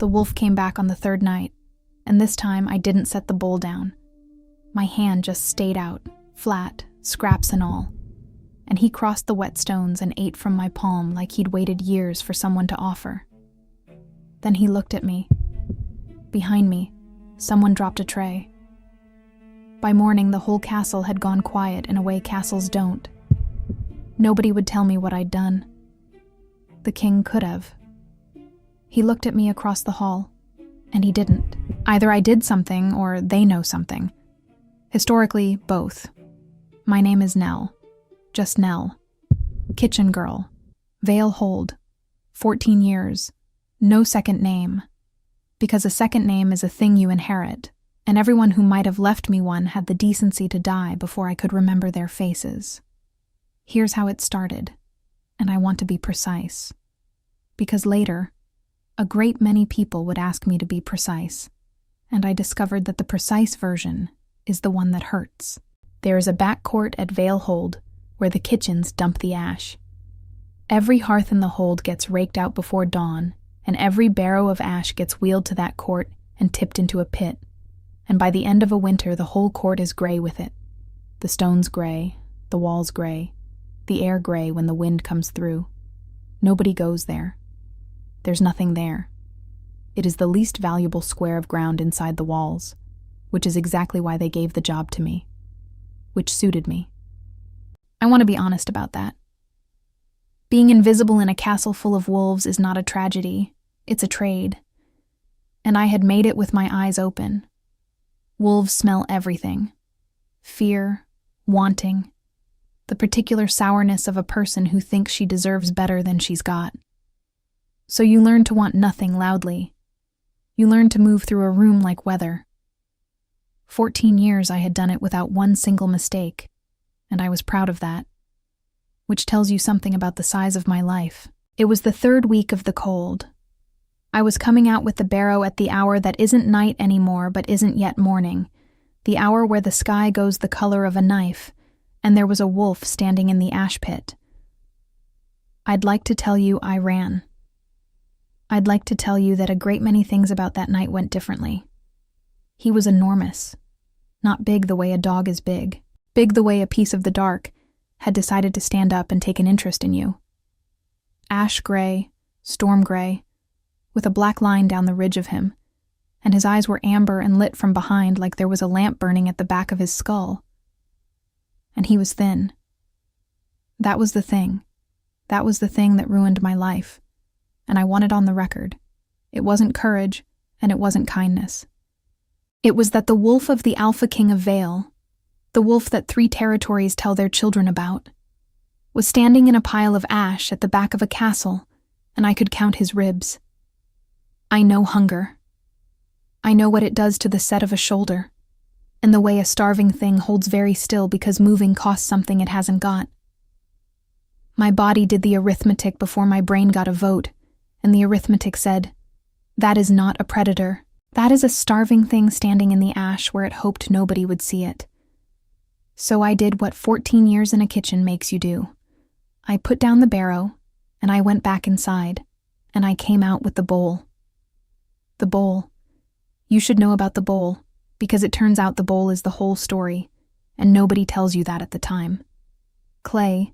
The wolf came back on the third night, and this time I didn't set the bowl down. My hand just stayed out, flat, scraps and all. And he crossed the wet stones and ate from my palm like he'd waited years for someone to offer. Then he looked at me. Behind me, someone dropped a tray. By morning, the whole castle had gone quiet in a way castles don't. Nobody would tell me what I'd done. The king could have. He looked at me across the hall, and he didn't. Either I did something or they know something. Historically, both. My name is Nell. Just Nell. Kitchen girl. Vale Hold. 14 years. No second name. Because a second name is a thing you inherit, and everyone who might have left me one had the decency to die before I could remember their faces. Here's how it started, and I want to be precise. Because later, a great many people would ask me to be precise, and I discovered that the precise version is the one that hurts. There is a back court at Vale Hold where the kitchens dump the ash. Every hearth in the hold gets raked out before dawn, and every barrow of ash gets wheeled to that court and tipped into a pit, and by the end of a winter the whole court is gray with it. The stones gray, the walls gray, the air gray when the wind comes through. Nobody goes there. There's nothing there. It is the least valuable square of ground inside the walls, which is exactly why they gave the job to me, which suited me. I want to be honest about that. Being invisible in a castle full of wolves is not a tragedy, it's a trade. And I had made it with my eyes open. Wolves smell everything. Fear, wanting, the particular sourness of a person who thinks she deserves better than she's got. So you learn to want nothing loudly. You learn to move through a room like weather. 14 years I had done it without one single mistake, and I was proud of that. Which tells you something about the size of my life. It was the third week of the cold. I was coming out with the barrow at the hour that isn't night anymore but isn't yet morning, the hour where the sky goes the color of a knife, and there was a wolf standing in the ash pit. I'd like to tell you I ran. I'd like to tell you that a great many things about that night went differently. He was enormous. Not big the way a dog is big. Big the way a piece of the dark had decided to stand up and take an interest in you. Ash gray, storm gray, with a black line down the ridge of him, and his eyes were amber and lit from behind like there was a lamp burning at the back of his skull. And he was thin. That was the thing. That was the thing that ruined my life, and I want it on the record. It wasn't courage, and it wasn't kindness. It was that the wolf of the Alpha King of Vale, the wolf that 3 territories tell their children about, was standing in a pile of ash at the back of a castle, and I could count his ribs. I know hunger. I know what it does to the set of a shoulder, and the way a starving thing holds very still because moving costs something it hasn't got. My body did the arithmetic before my brain got a vote, and the arithmetic said, "That is not a predator. That is a starving thing standing in the ash where it hoped nobody would see it." So I did what 14 years in a kitchen makes you do. I put down the barrow, and I went back inside, and I came out with the bowl. The bowl. You should know about the bowl, because it turns out the bowl is the whole story, and nobody tells you that at the time. Clay,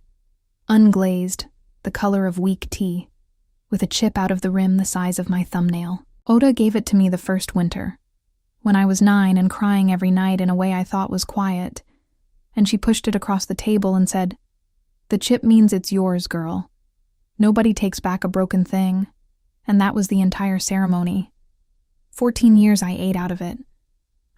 unglazed, the color of weak tea, with a chip out of the rim the size of my thumbnail. Oda gave it to me the first winter, when I was 9 and crying every night in a way I thought was quiet, and she pushed it across the table and said, "The chip means it's yours, girl. Nobody takes back a broken thing," and that was the entire ceremony. 14 years I ate out of it.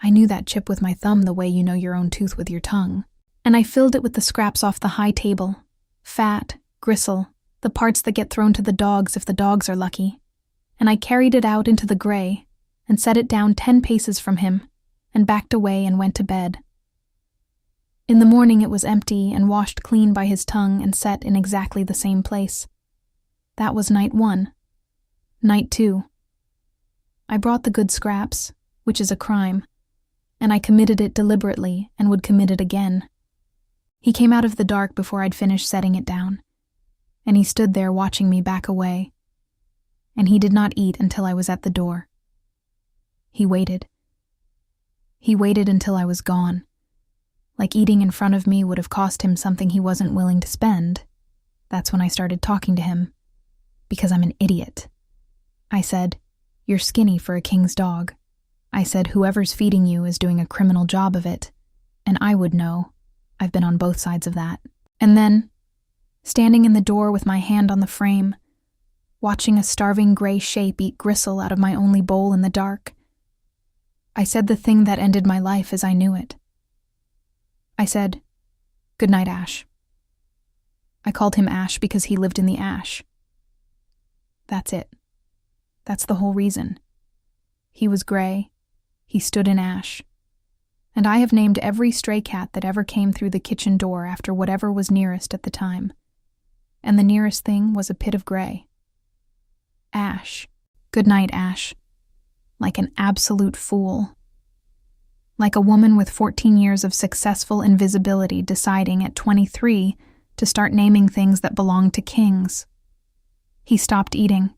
I knew that chip with my thumb the way you know your own tooth with your tongue, and I filled it with the scraps off the high table, fat, gristle, the parts that get thrown to the dogs if the dogs are lucky, and I carried it out into the gray and set it down 10 paces from him and backed away and went to bed. In the morning it was empty and washed clean by his tongue and set in exactly the same place. That was night 1. Night 2. I brought the good scraps, which is a crime, and I committed it deliberately and would commit it again. He came out of the dark before I'd finished setting it down, and he stood there watching me back away. and he did not eat until I was at the door. He waited. He waited until I was gone. Like eating in front of me would have cost him something he wasn't willing to spend. That's when I started talking to him. Because I'm an idiot. I said, "You're skinny for a king's dog." I said, "Whoever's feeding you is doing a criminal job of it." And I would know. I've been on both sides of that. And then, standing in the door with my hand on the frame, watching a starving gray shape eat gristle out of my only bowl in the dark, I said the thing that ended my life as I knew it. I said, "Good night, Ash." I called him Ash because he lived in the ash. That's it. That's the whole reason. He was gray. He stood in ash. And I have named every stray cat that ever came through the kitchen door after whatever was nearest at the time. And the nearest thing was a pit of gray. Ash. Good night, Ash. Like an absolute fool. Like a woman with 14 years of successful invisibility deciding at 23 to start naming things that belong to kings. He stopped eating.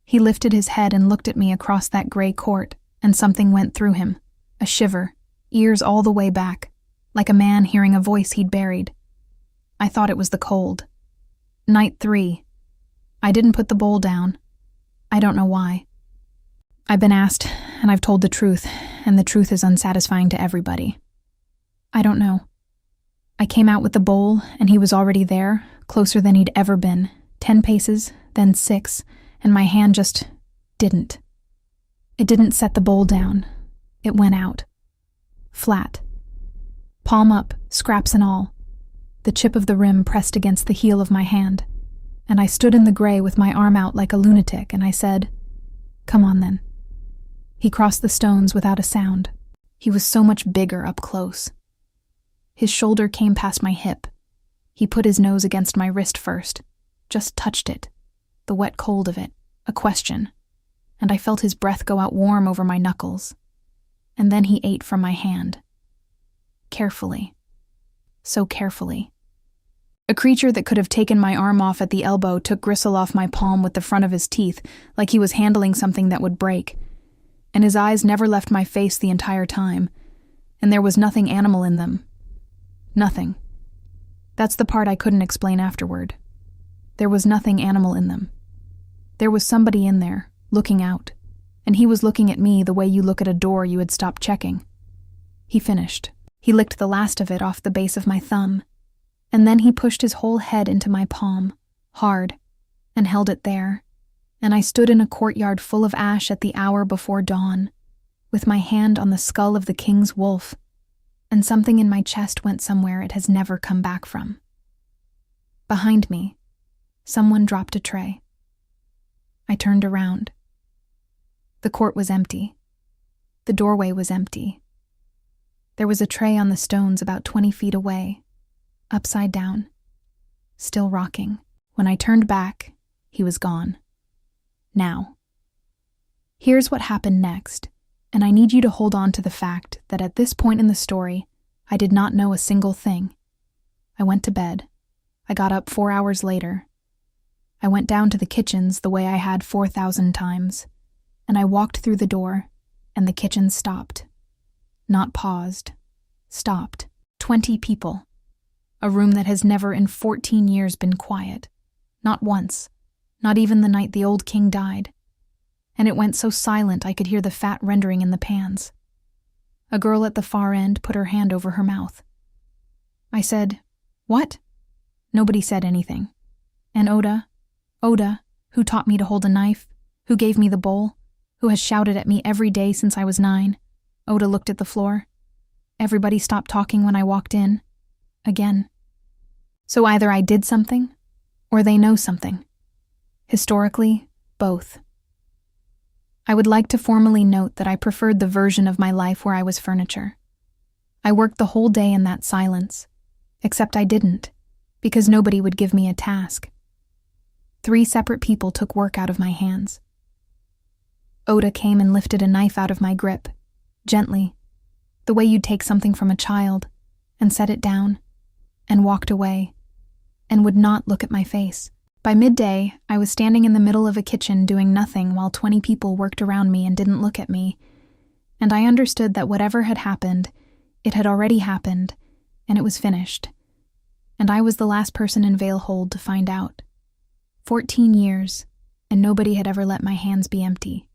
He lifted his head and looked at me across that gray court, and something went through him. A shiver, ears all the way back, like a man hearing a voice he'd buried. I thought it was the cold. Night 3. I didn't put the bowl down. I don't know why. I've been asked, and I've told the truth, and the truth is unsatisfying to everybody. I don't know. I came out with the bowl, and he was already there, closer than he'd ever been. 10 paces, then 6, and my hand just didn't. It didn't set the bowl down. It went out. Flat. Palm up, scraps and all. The chip of the rim pressed against the heel of my hand, and I stood in the gray with my arm out like a lunatic, and I said, "Come on then." He crossed the stones without a sound. He was so much bigger up close. His shoulder came past my hip. He put his nose against my wrist first, just touched it, the wet cold of it, a question, and I felt his breath go out warm over my knuckles. And then he ate from my hand. Carefully. So carefully. A creature that could have taken my arm off at the elbow took gristle off my palm with the front of his teeth, like he was handling something that would break. And his eyes never left my face the entire time, and there was nothing animal in them. Nothing. That's the part I couldn't explain afterward. There was nothing animal in them. There was somebody in there, looking out, and he was looking at me the way you look at a door you had stopped checking. He finished. He licked the last of it off the base of my thumb, and then he pushed his whole head into my palm, hard, and held it there, and I stood in a courtyard full of ash at the hour before dawn, with my hand on the skull of the king's wolf, and something in my chest went somewhere it has never come back from. Behind me, someone dropped a tray. I turned around. The court was empty. The doorway was empty. There was a tray on the stones about 20 feet away, upside down, still rocking. When I turned back, he was gone. Now. Here's what happened next, and I need you to hold on to the fact that at this point in the story, I did not know a single thing. I went to bed. I got up 4 hours later. I went down to the kitchens the way I had 4,000 times, and I walked through the door, and the kitchen stopped. Not paused. Stopped. 20 people. A room that has never in 14 years been quiet. Not once. Not even the night the old king died. And it went so silent I could hear the fat rendering in the pans. A girl at the far end put her hand over her mouth. I said, "What?" Nobody said anything. And Oda, who taught me to hold a knife, who gave me the bowl, who has shouted at me every day since I was 9, Oda looked at the floor. Everybody stopped talking when I walked in. Again. So either I did something, or they know something. Historically, both. I would like to formally note that I preferred the version of my life where I was furniture. I worked the whole day in that silence, except I didn't, because nobody would give me a task. 3 separate people took work out of my hands. Oda came and lifted a knife out of my grip, gently, the way you'd take something from a child, and set it down, and walked away, and would not look at my face. By midday, I was standing in the middle of a kitchen doing nothing while 20 people worked around me and didn't look at me, and I understood that whatever had happened, it had already happened, and it was finished. And I was the last person in Vale Hold to find out. 14 years, and nobody had ever let my hands be empty.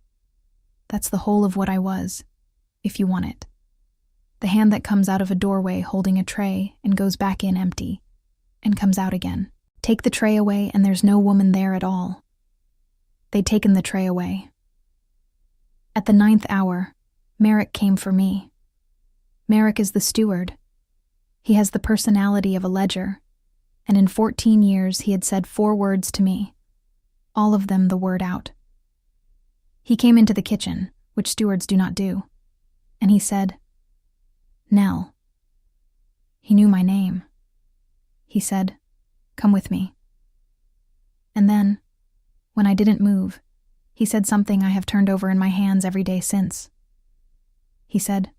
That's the whole of what I was, if you want it. The hand that comes out of a doorway holding a tray and goes back in empty, and comes out again. Take the tray away and there's no woman there at all. They'd taken the tray away. At the 9th hour, Merrick came for me. Merrick is the steward. He has the personality of a ledger, and in 14 years he had said 4 words to me, all of them the word out. He came into the kitchen, which stewards do not do, and he said, "Nell." He knew my name. He said, "Come with me." And then, when I didn't move, he said something I have turned over in my hands every day since. He said,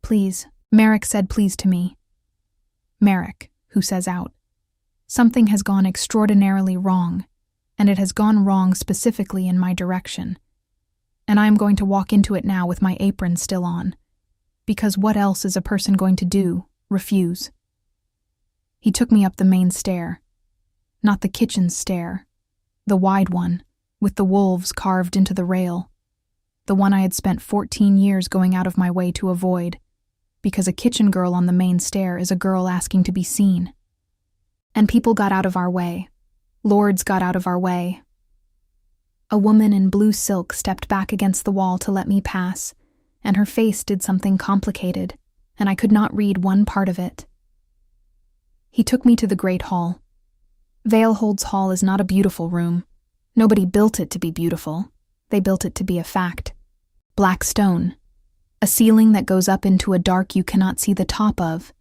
"Please." Merrick said please to me. Merrick, who says out. Something has gone extraordinarily wrong, and it has gone wrong specifically in my direction. And I am going to walk into it now with my apron still on, because what else is a person going to do? Refuse? He took me up the main stair. Not the kitchen stair, the wide one, with the wolves carved into the rail, the one I had spent 14 years going out of my way to avoid, because a kitchen girl on the main stair is a girl asking to be seen. And people got out of our way. Lords got out of our way. A woman in blue silk stepped back against the wall to let me pass, and her face did something complicated, and I could not read one part of it. He took me to the Great Hall. Vale Hold's hall is not a beautiful room. Nobody built it to be beautiful. They built it to be a fact. Black stone. A ceiling that goes up into a dark you cannot see the top of.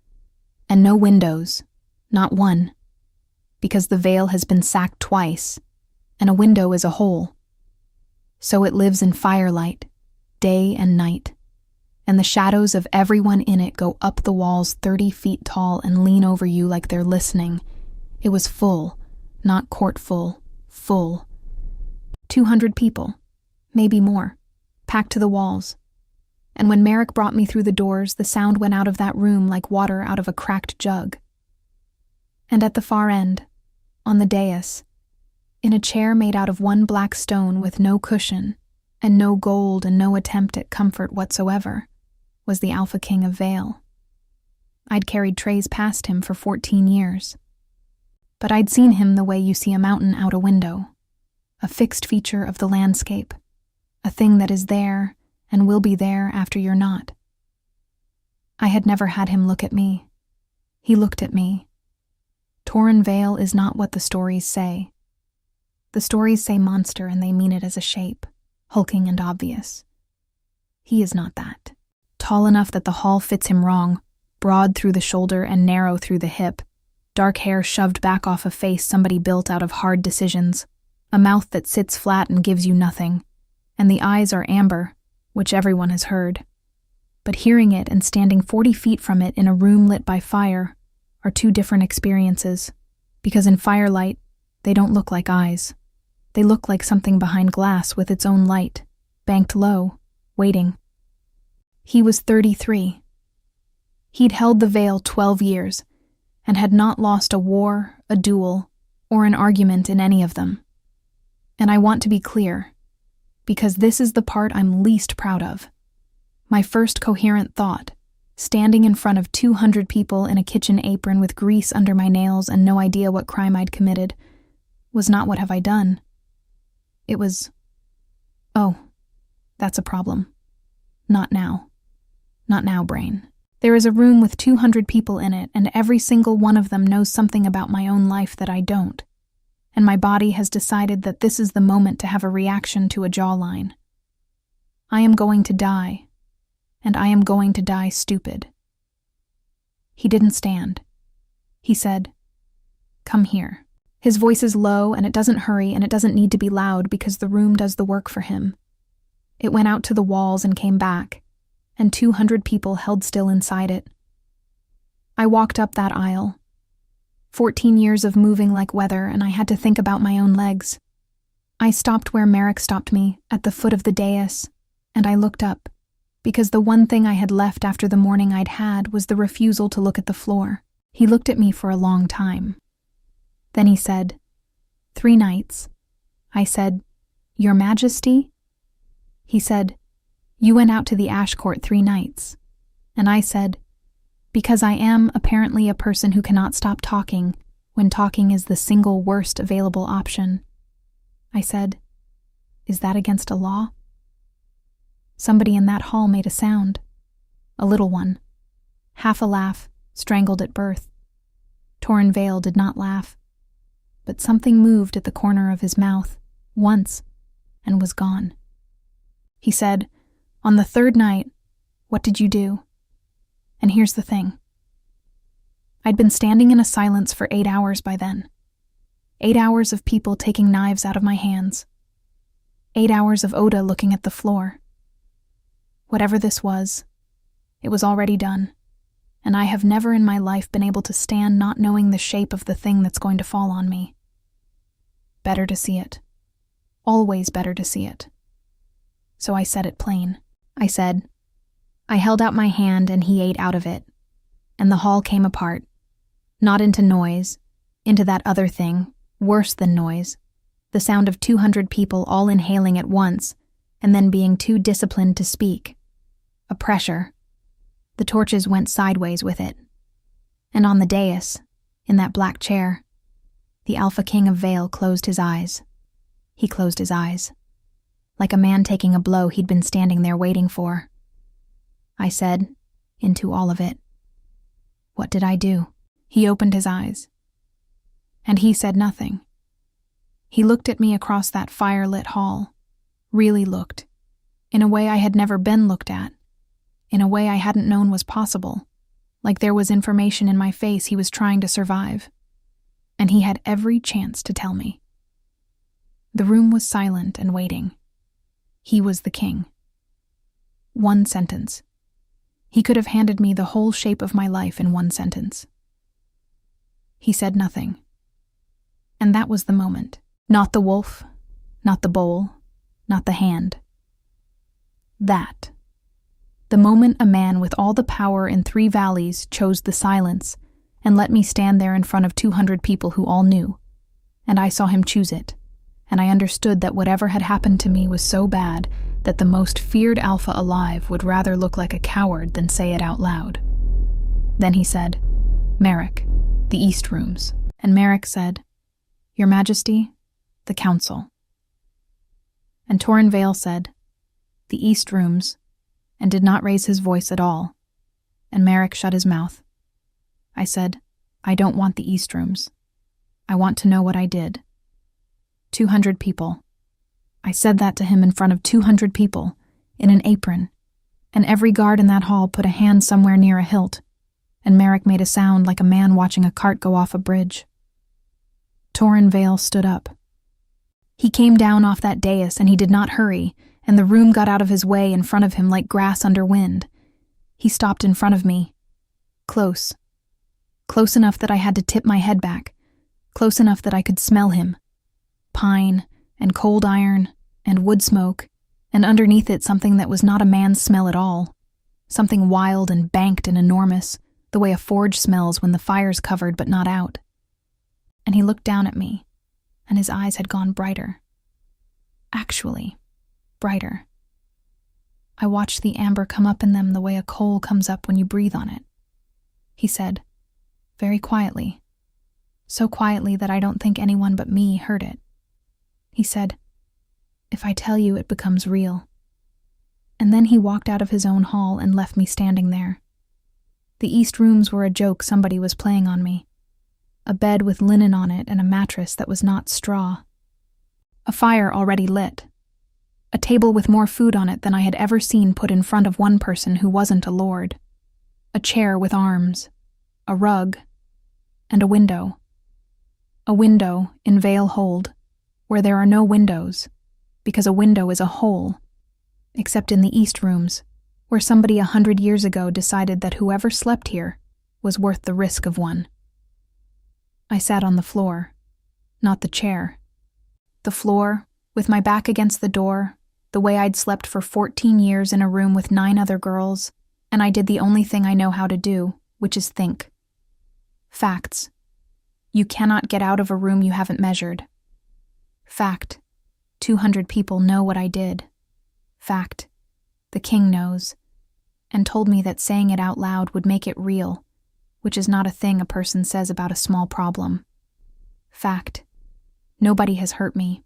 And no windows. Not one. Because the Vale has been sacked twice, and a window is a hole. So it lives in firelight, day and night. And the shadows of everyone in it go up the walls 30 feet tall and lean over you like they're listening. It was full, not court full, full. 200 people, maybe more, packed to the walls. And when Merrick brought me through the doors, the sound went out of that room like water out of a cracked jug. And at the far end, on the dais, in a chair made out of one black stone with no cushion, and no gold and no attempt at comfort whatsoever, was the Alpha King of Vale. I'd carried trays past him for 14 years. But I'd seen him the way you see a mountain out a window, a fixed feature of the landscape, a thing that is there and will be there after you're not. I had never had him look at me. He looked at me. Torrin Vale is not what the stories say. The stories say monster and they mean it as a shape, hulking and obvious. He is not that. Tall enough that the hall fits him wrong, broad through the shoulder and narrow through the hip, dark hair shoved back off a face somebody built out of hard decisions, a mouth that sits flat and gives you nothing, and the eyes are amber, which everyone has heard. But hearing it and standing 40 feet from it in a room lit by fire are 2 different experiences, because in firelight, they don't look like eyes. They look like something behind glass with its own light, banked low, waiting. He was 33. He'd held the Vale 12 years, and had not lost a war, a duel, or an argument in any of them. And I want to be clear, because this is the part I'm least proud of. My first coherent thought, standing in front of 200 people in a kitchen apron with grease under my nails and no idea what crime I'd committed, was not what have I done. It was, oh, that's a problem. Not now. Not now, brain. There is a room with 200 people in it, and every single one of them knows something about my own life that I don't. And my body has decided that this is the moment to have a reaction to a jawline. I am going to die, and I am going to die stupid. He didn't stand. He said, "Come here." His voice is low, and it doesn't hurry, and it doesn't need to be loud because the room does the work for him. It went out to the walls and came back, and 200 people held still inside it. I walked up that aisle. 14 years of moving like weather, and I had to think about my own legs. I stopped where Merrick stopped me, at the foot of the dais, and I looked up, because the one thing I had left after the morning I'd had was the refusal to look at the floor. He looked at me for a long time. Then he said, 3 nights. I said, Your Majesty? He said, You went out to the Ash Court 3 nights. And I said, Because I am apparently a person who cannot stop talking when talking is the single worst available option. I said, Is that against a law? Somebody in that hall made a sound. A little one. Half a laugh, strangled at birth. Torrin Vale did not laugh, but something moved at the corner of his mouth, once, and was gone. He said, On the 3rd night, what did you do? And here's the thing. I'd been standing in a silence for 8 hours by then. 8 hours of people taking knives out of my hands. 8 hours of Oda looking at the floor. Whatever this was, it was already done, and I have never in my life been able to stand not knowing the shape of the thing that's going to fall on me. Better to see it. Always better to see it. So I said it plain. I said, I held out my hand and he ate out of it, and the hall came apart, not into noise, into that other thing, worse than noise, the sound of 200 people all inhaling at once, and then being too disciplined to speak. A pressure. The torches went sideways with it. And on the dais, in that black chair, the Alpha King of Vale closed his eyes. He closed his eyes. Like a man taking a blow he'd been standing there waiting for. I said, into all of it, What did I do? He opened his eyes. And he said nothing. He looked at me across that fire-lit hall. Really looked. In a way I had never been looked at. In a way I hadn't known was possible. Like there was information in my face he was trying to survive. And he had every chance to tell me. The room was silent and waiting. He was the king. 1 sentence. He could have handed me the whole shape of my life in 1 sentence. He said nothing. And that was the moment. Not the wolf, not the bowl, not the hand. That. The moment a man with all the power in 3 valleys chose the silence and let me stand there in front of 200 people who all knew. And I saw him choose it. And I understood that whatever had happened to me was so bad that the most feared alpha alive would rather look like a coward than say it out loud. Then he said, Merrick, the East Rooms. And Merrick said, Your Majesty, the Council. And Torrin Vale said, The East Rooms, and did not raise his voice at all. And Merrick shut his mouth. I said, I don't want the East Rooms. I want to know what I did. 200 people. I said that to him in front of 200 people, in an apron, and every guard in that hall put a hand somewhere near a hilt, and Merrick made a sound like a man watching a cart go off a bridge. Torrin Vale stood up. He came down off that dais and he did not hurry, and the room got out of his way in front of him like grass under wind. He stopped in front of me. Close. Close enough that I had to tip my head back. Close enough that I could smell him. Pine, and cold iron, and wood smoke, and underneath it something that was not a man's smell at all. Something wild and banked and enormous, the way a forge smells when the fire's covered but not out. And he looked down at me, and his eyes had gone brighter. Actually, brighter. I watched the amber come up in them the way a coal comes up when you breathe on it. He said, very quietly, so quietly that I don't think anyone but me heard it. He said, If I tell you, it becomes real. And then he walked out of his own hall and left me standing there. The East Rooms were a joke somebody was playing on me. A bed with linen on it and a mattress that was not straw. A fire already lit. A table with more food on it than I had ever seen put in front of one person who wasn't a lord. A chair with arms. A rug. And a window. A window in Vale Hold, where there are no windows, because a window is a hole, except in the East Rooms, where somebody 100 years ago decided that whoever slept here was worth the risk of one. I sat on the floor, not the chair. The floor, with my back against the door, the way I'd slept for 14 years in a room with 9 other girls, and I did the only thing I know how to do, which is think. Facts. You cannot get out of a room you haven't measured. Fact. 200 people know what I did. Fact. The king knows, and told me that saying it out loud would make it real, which is not a thing a person says about a small problem. Fact. Nobody has hurt me.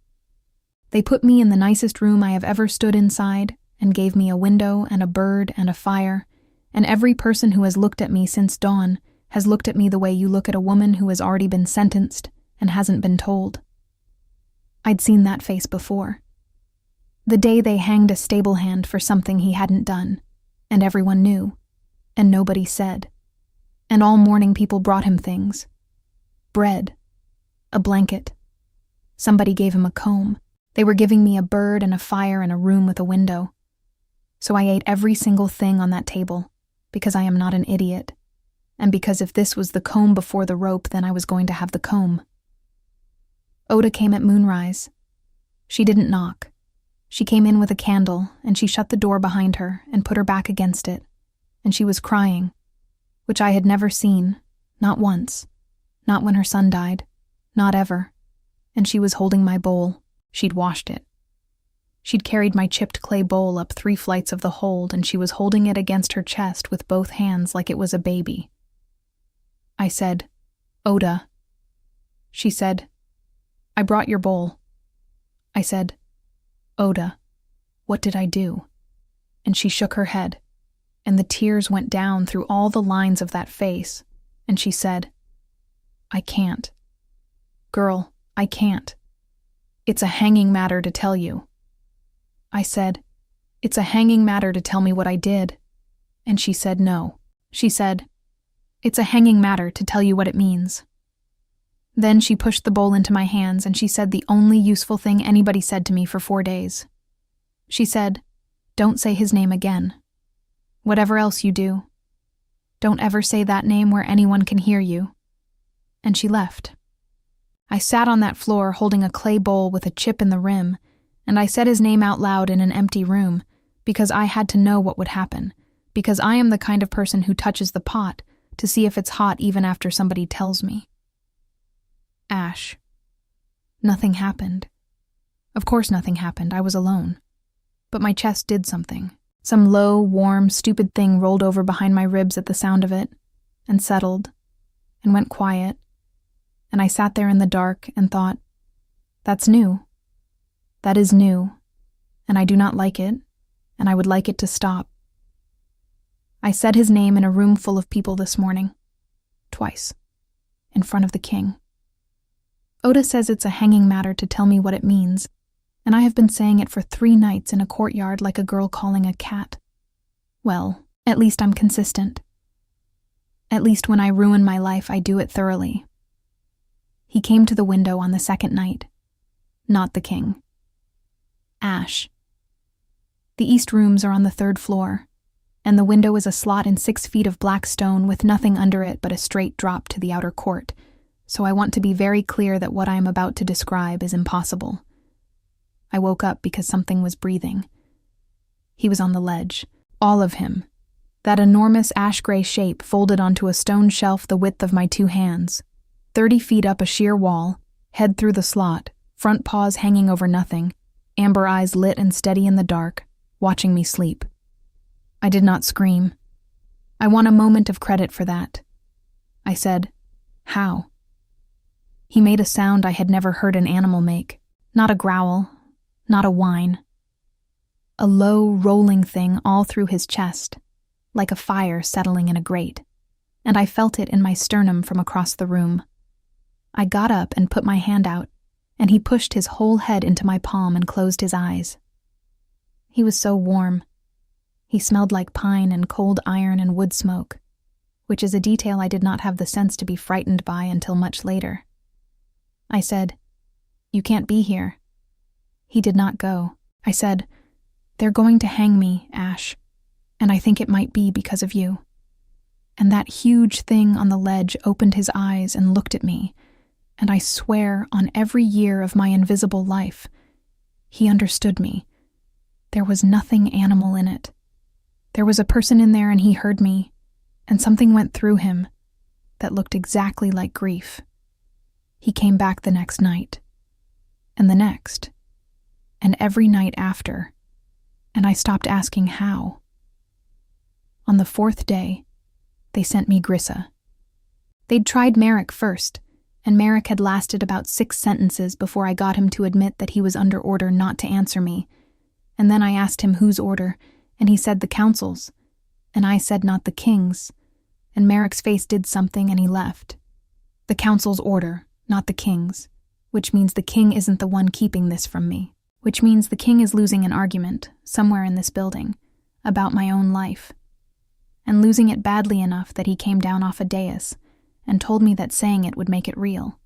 They put me in the nicest room I have ever stood inside, and gave me a window and a bird and a fire, and every person who has looked at me since dawn has looked at me the way you look at a woman who has already been sentenced and hasn't been told. I'd seen that face before. The day they hanged a stable hand for something he hadn't done, and everyone knew, and nobody said. And all morning people brought him things. Bread. A blanket. Somebody gave him a comb. They were giving me a bird and a fire and a room with a window. So I ate every single thing on that table, because I am not an idiot, and because if this was the comb before the rope, then I was going to have the comb. Oda came at moonrise. She didn't knock. She came in with a candle, and she shut the door behind her and put her back against it, and she was crying, which I had never seen, not once, not when her son died, not ever, and she was holding my bowl. She'd washed it. She'd carried my chipped clay bowl up 3 flights of the hold, and she was holding it against her chest with both hands like it was a baby. I said, "Oda." She said, "I brought your bowl." I said, "Oda, what did I do?" And she shook her head, and the tears went down through all the lines of that face, and she said, "I can't. Girl, I can't. It's a hanging matter to tell you." I said, "It's a hanging matter to tell me what I did." And she said no. She said, "It's a hanging matter to tell you what it means." Then she pushed the bowl into my hands, and she said the only useful thing anybody said to me for 4 days. She said, "Don't say his name again. Whatever else you do, don't ever say that name where anyone can hear you." And she left. I sat on that floor holding a clay bowl with a chip in the rim, and I said his name out loud in an empty room, because I had to know what would happen, because I am the kind of person who touches the pot to see if it's hot even after somebody tells me. Ash. Nothing happened. Of course nothing happened, I was alone. But my chest did something. Some low, warm, stupid thing rolled over behind my ribs at the sound of it, and settled, and went quiet, and I sat there in the dark and thought, that's new. That is new, and I do not like it, and I would like it to stop. I said his name in a room full of people this morning. Twice. In front of the king. Oda says it's a hanging matter to tell me what it means, and I have been saying it for 3 nights in a courtyard like a girl calling a cat. Well, at least I'm consistent. At least when I ruin my life, I do it thoroughly. He came to the window on the 2nd night. Not the king. Ash. The east rooms are on the 3rd floor, and the window is a slot in 6 feet of black stone with nothing under it but a straight drop to the outer court, so I want to be very clear that what I am about to describe is impossible. I woke up because something was breathing. He was on the ledge, all of him, that enormous ash-gray shape folded onto a stone shelf the width of my 2 hands, 30 feet up a sheer wall, head through the slot, front paws hanging over nothing, amber eyes lit and steady in the dark, watching me sleep. I did not scream. I want a moment of credit for that. I said, "How?" He made a sound I had never heard an animal make. Not a growl, not a whine. A low, rolling thing all through his chest, like a fire settling in a grate, and I felt it in my sternum from across the room. I got up and put my hand out, and he pushed his whole head into my palm and closed his eyes. He was so warm. He smelled like pine and cold iron and wood smoke, which is a detail I did not have the sense to be frightened by until much later. I said, "You can't be here." He did not go. I said, "They're going to hang me, Ash, and I think it might be because of you." And that huge thing on the ledge opened his eyes and looked at me, And I swear on every year of my invisible life, he understood me. There was nothing animal in it. There was a person in there and he heard me, and something went through him that looked exactly like grief. He came back the next night, and the next, and every night after, and I stopped asking how. On the 4th day, they sent me Grissa. They'd tried Merrick first, and Merrick had lasted about 6 sentences before I got him to admit that he was under order not to answer me. And then I asked him whose order, and he said the council's, and I said not the king's, and Merrick's face did something and he left. The council's order, not the king's, which means the king isn't the one keeping this from me, which means the king is losing an argument, somewhere in this building, about my own life, and losing it badly enough that he came down off a dais and told me that saying it would make it real.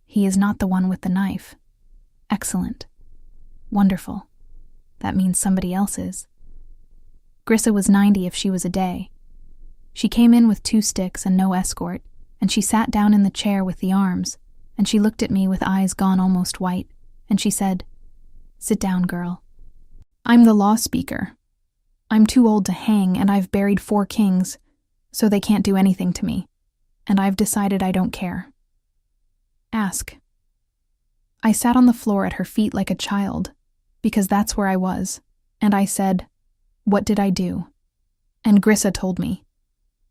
He is not the one with the knife. Excellent. Wonderful. That means somebody else is. Grissa was 90 if she was a day. She came in with 2 sticks and no escort, and she sat down in the chair with the arms, and she looked at me with eyes gone almost white, and she said, "Sit down, girl. I'm the law speaker. I'm too old to hang, and I've buried 4 kings, so they can't do anything to me. And I've decided I don't care. Ask." I sat on the floor at her feet like a child, because that's where I was, and I said, "What did I do?" And Grissa told me.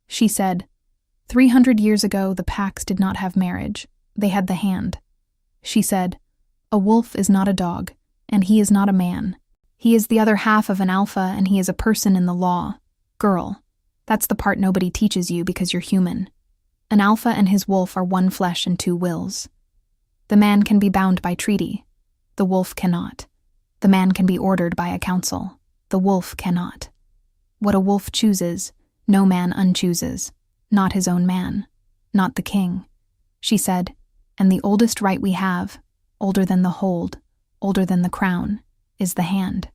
She said, 300 years ago the packs did not have marriage, they had the hand. She said, "A wolf is not a dog, and he is not a man. He is the other half of an alpha, and he is a person in the law. Girl, that's the part nobody teaches you because you're human. An alpha and his wolf are one flesh and 2 wills. The man can be bound by treaty. The wolf cannot. The man can be ordered by a council. The wolf cannot. What a wolf chooses, no man unchooses. Not his own man. Not the king." She said, "And the oldest right we have, older than the hold, older than the crown, is the hand.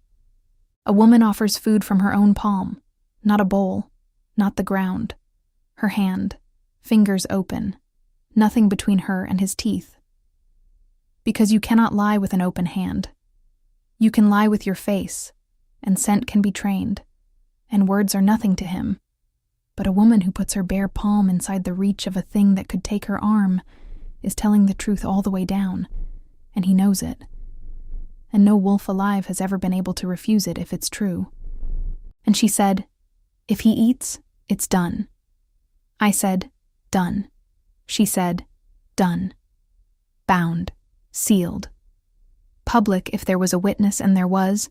A woman offers food from her own palm, not a bowl, not the ground. Her hand, fingers open, nothing between her and his teeth. Because you cannot lie with an open hand. You can lie with your face, and scent can be trained, and words are nothing to him. But a woman who puts her bare palm inside the reach of a thing that could take her arm is telling the truth all the way down, and he knows it. And no wolf alive has ever been able to refuse it if it's true." And she said, "If he eats, it's done." I said, "Done." She said, "Done. Bound. Sealed. Public if there was a witness, and there was.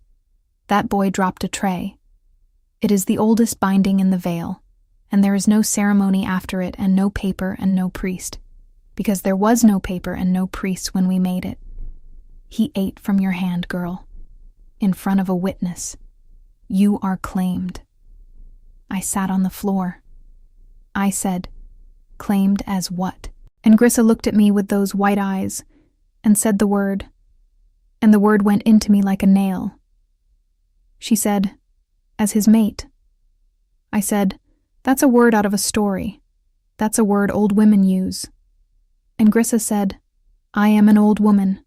That boy dropped a tray. It is the oldest binding in the Vale, and there is no ceremony after it, and no paper and no priest, because there was no paper and no priest when we made it. He ate from your hand, girl, in front of a witness. You are claimed." I sat on the floor. I said, "Claimed as what?" And Grissa looked at me with those white eyes and said the word, and the word went into me like a nail. She said, "As his mate." I said, "That's a word out of a story. That's a word old women use." And Grissa said, "I am an old woman.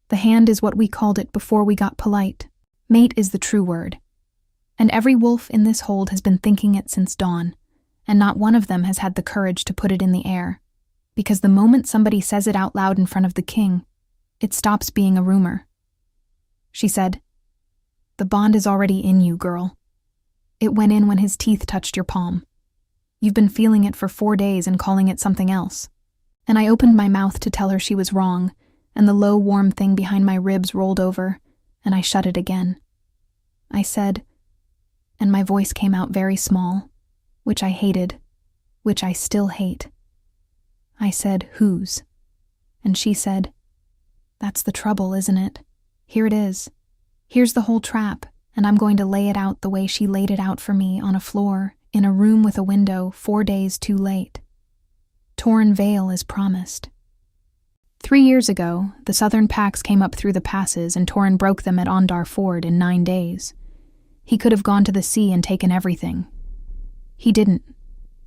The hand is what we called it before we got polite. Mate is the true word. And every wolf in this hold has been thinking it since dawn, and not one of them has had the courage to put it in the air, because the moment somebody says it out loud in front of the king, it stops being a rumor." She said, "The bond is already in you, girl. It went in when his teeth touched your palm. You've been feeling it for 4 days and calling it something else." And I opened my mouth to tell her she was wrong, and the low, warm thing behind my ribs rolled over, and I shut it again. I said, and my voice came out very small, which I hated, which I still hate. I said, "Whose?" And she said, "That's the trouble, isn't it? Here it is. Here's the whole trap, and I'm going to lay it out the way she laid it out for me on a floor, in a room with a window 4 days too late. Torn Vale is promised." 3 years ago, the southern packs came up through the passes and Torrin broke them at Ondar Ford in 9 days. He could have gone to the sea and taken everything. He didn't,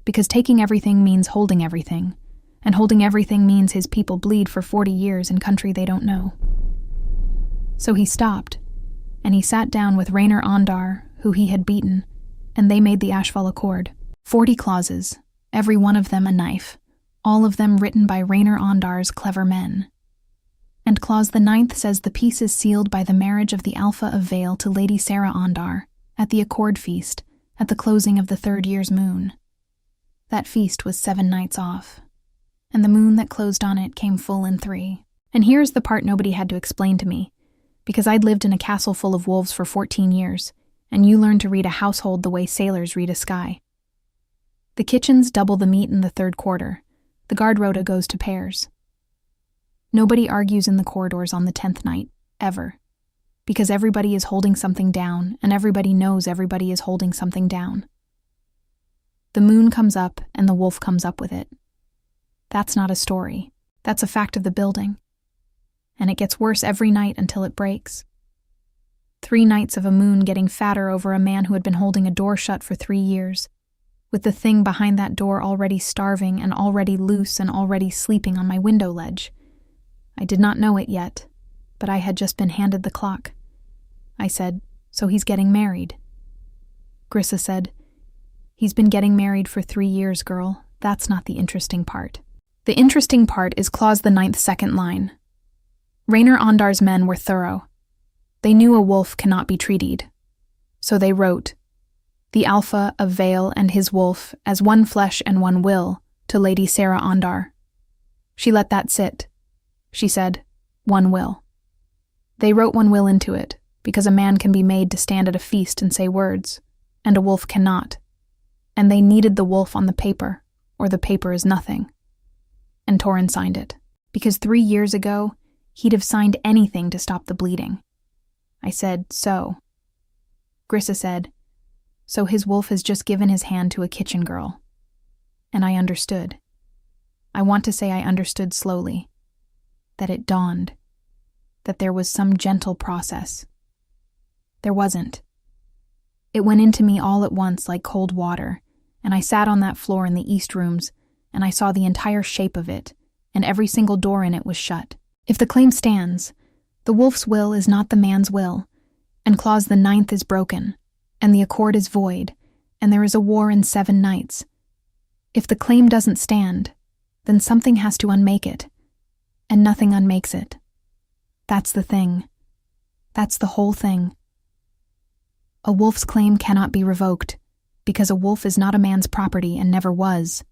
because taking everything means holding everything, and holding everything means his people bleed for 40 years in country they don't know. So he stopped, and he sat down with Rainer Ondar, who he had beaten, and they made the Ashval Accord. 40 clauses, every one of them a knife, all of them written by Rainer Ondar's clever men. And clause the 9th says the peace is sealed by the marriage of the Alpha of Vale to Lady Sarah Ondar, at the Accord Feast, at the closing of the 3rd year's moon. That feast was 7 nights off, and the moon that closed on it came full in 3. And here's the part nobody had to explain to me, because I'd lived in a castle full of wolves for 14 years, and you learn to read a household the way sailors read a sky. The kitchens double the meat in the 3rd quarter. The guard rota goes to pairs. Nobody argues in the corridors on the 10th night, ever, because everybody is holding something down, and everybody knows everybody is holding something down. The moon comes up, and the wolf comes up with it. That's not a story. That's a fact of the building. And it gets worse every night until it breaks. 3 nights of a moon getting fatter over a man who had been holding a door shut for 3 years, with the thing behind that door already starving and already loose and already sleeping on my window ledge. I did not know it yet, but I had just been handed the clock. I said, "So he's getting married." Grissa said, "He's been getting married for 3 years, girl. That's not the interesting part. The interesting part is clause the 9th second line. Rainer Ondar's men were thorough. They knew a wolf cannot be treated. So they wrote, the Alpha of Vale and his wolf as one flesh and one will to Lady Sarah Ondar. She let that sit. She said, one will. They wrote one will into it, because a man can be made to stand at a feast and say words, and a wolf cannot. And they needed the wolf on the paper, or the paper is nothing. And Torin signed it, because 3 years ago, he'd have signed anything to stop the bleeding. I said, so. Grissa said, so his wolf has just given his hand to a kitchen girl. And I understood. I want to say I understood slowly. That it dawned. That there was some gentle process. There wasn't. It went into me all at once like cold water, and I sat on that floor in the east rooms, and I saw the entire shape of it, and every single door in it was shut. If the claim stands, the wolf's will is not the man's will, and clause the 9th is broken, and the accord is void, and there is a war in 7 nights. If the claim doesn't stand, then something has to unmake it, and nothing unmakes it. That's the thing. That's the whole thing. A wolf's claim cannot be revoked, because a wolf is not a man's property and never was.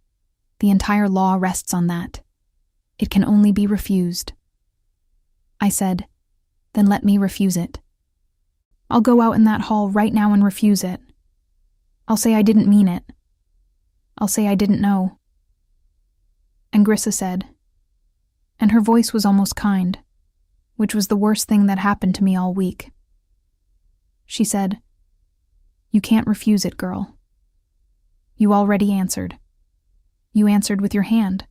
The entire law rests on that. It can only be refused. I said, then let me refuse it. I'll go out in that hall right now and refuse it. I'll say I didn't mean it. I'll say I didn't know. And Grissa said, and her voice was almost kind, which was the worst thing that happened to me all week. She said, you can't refuse it, girl. You already answered. You answered with your hand.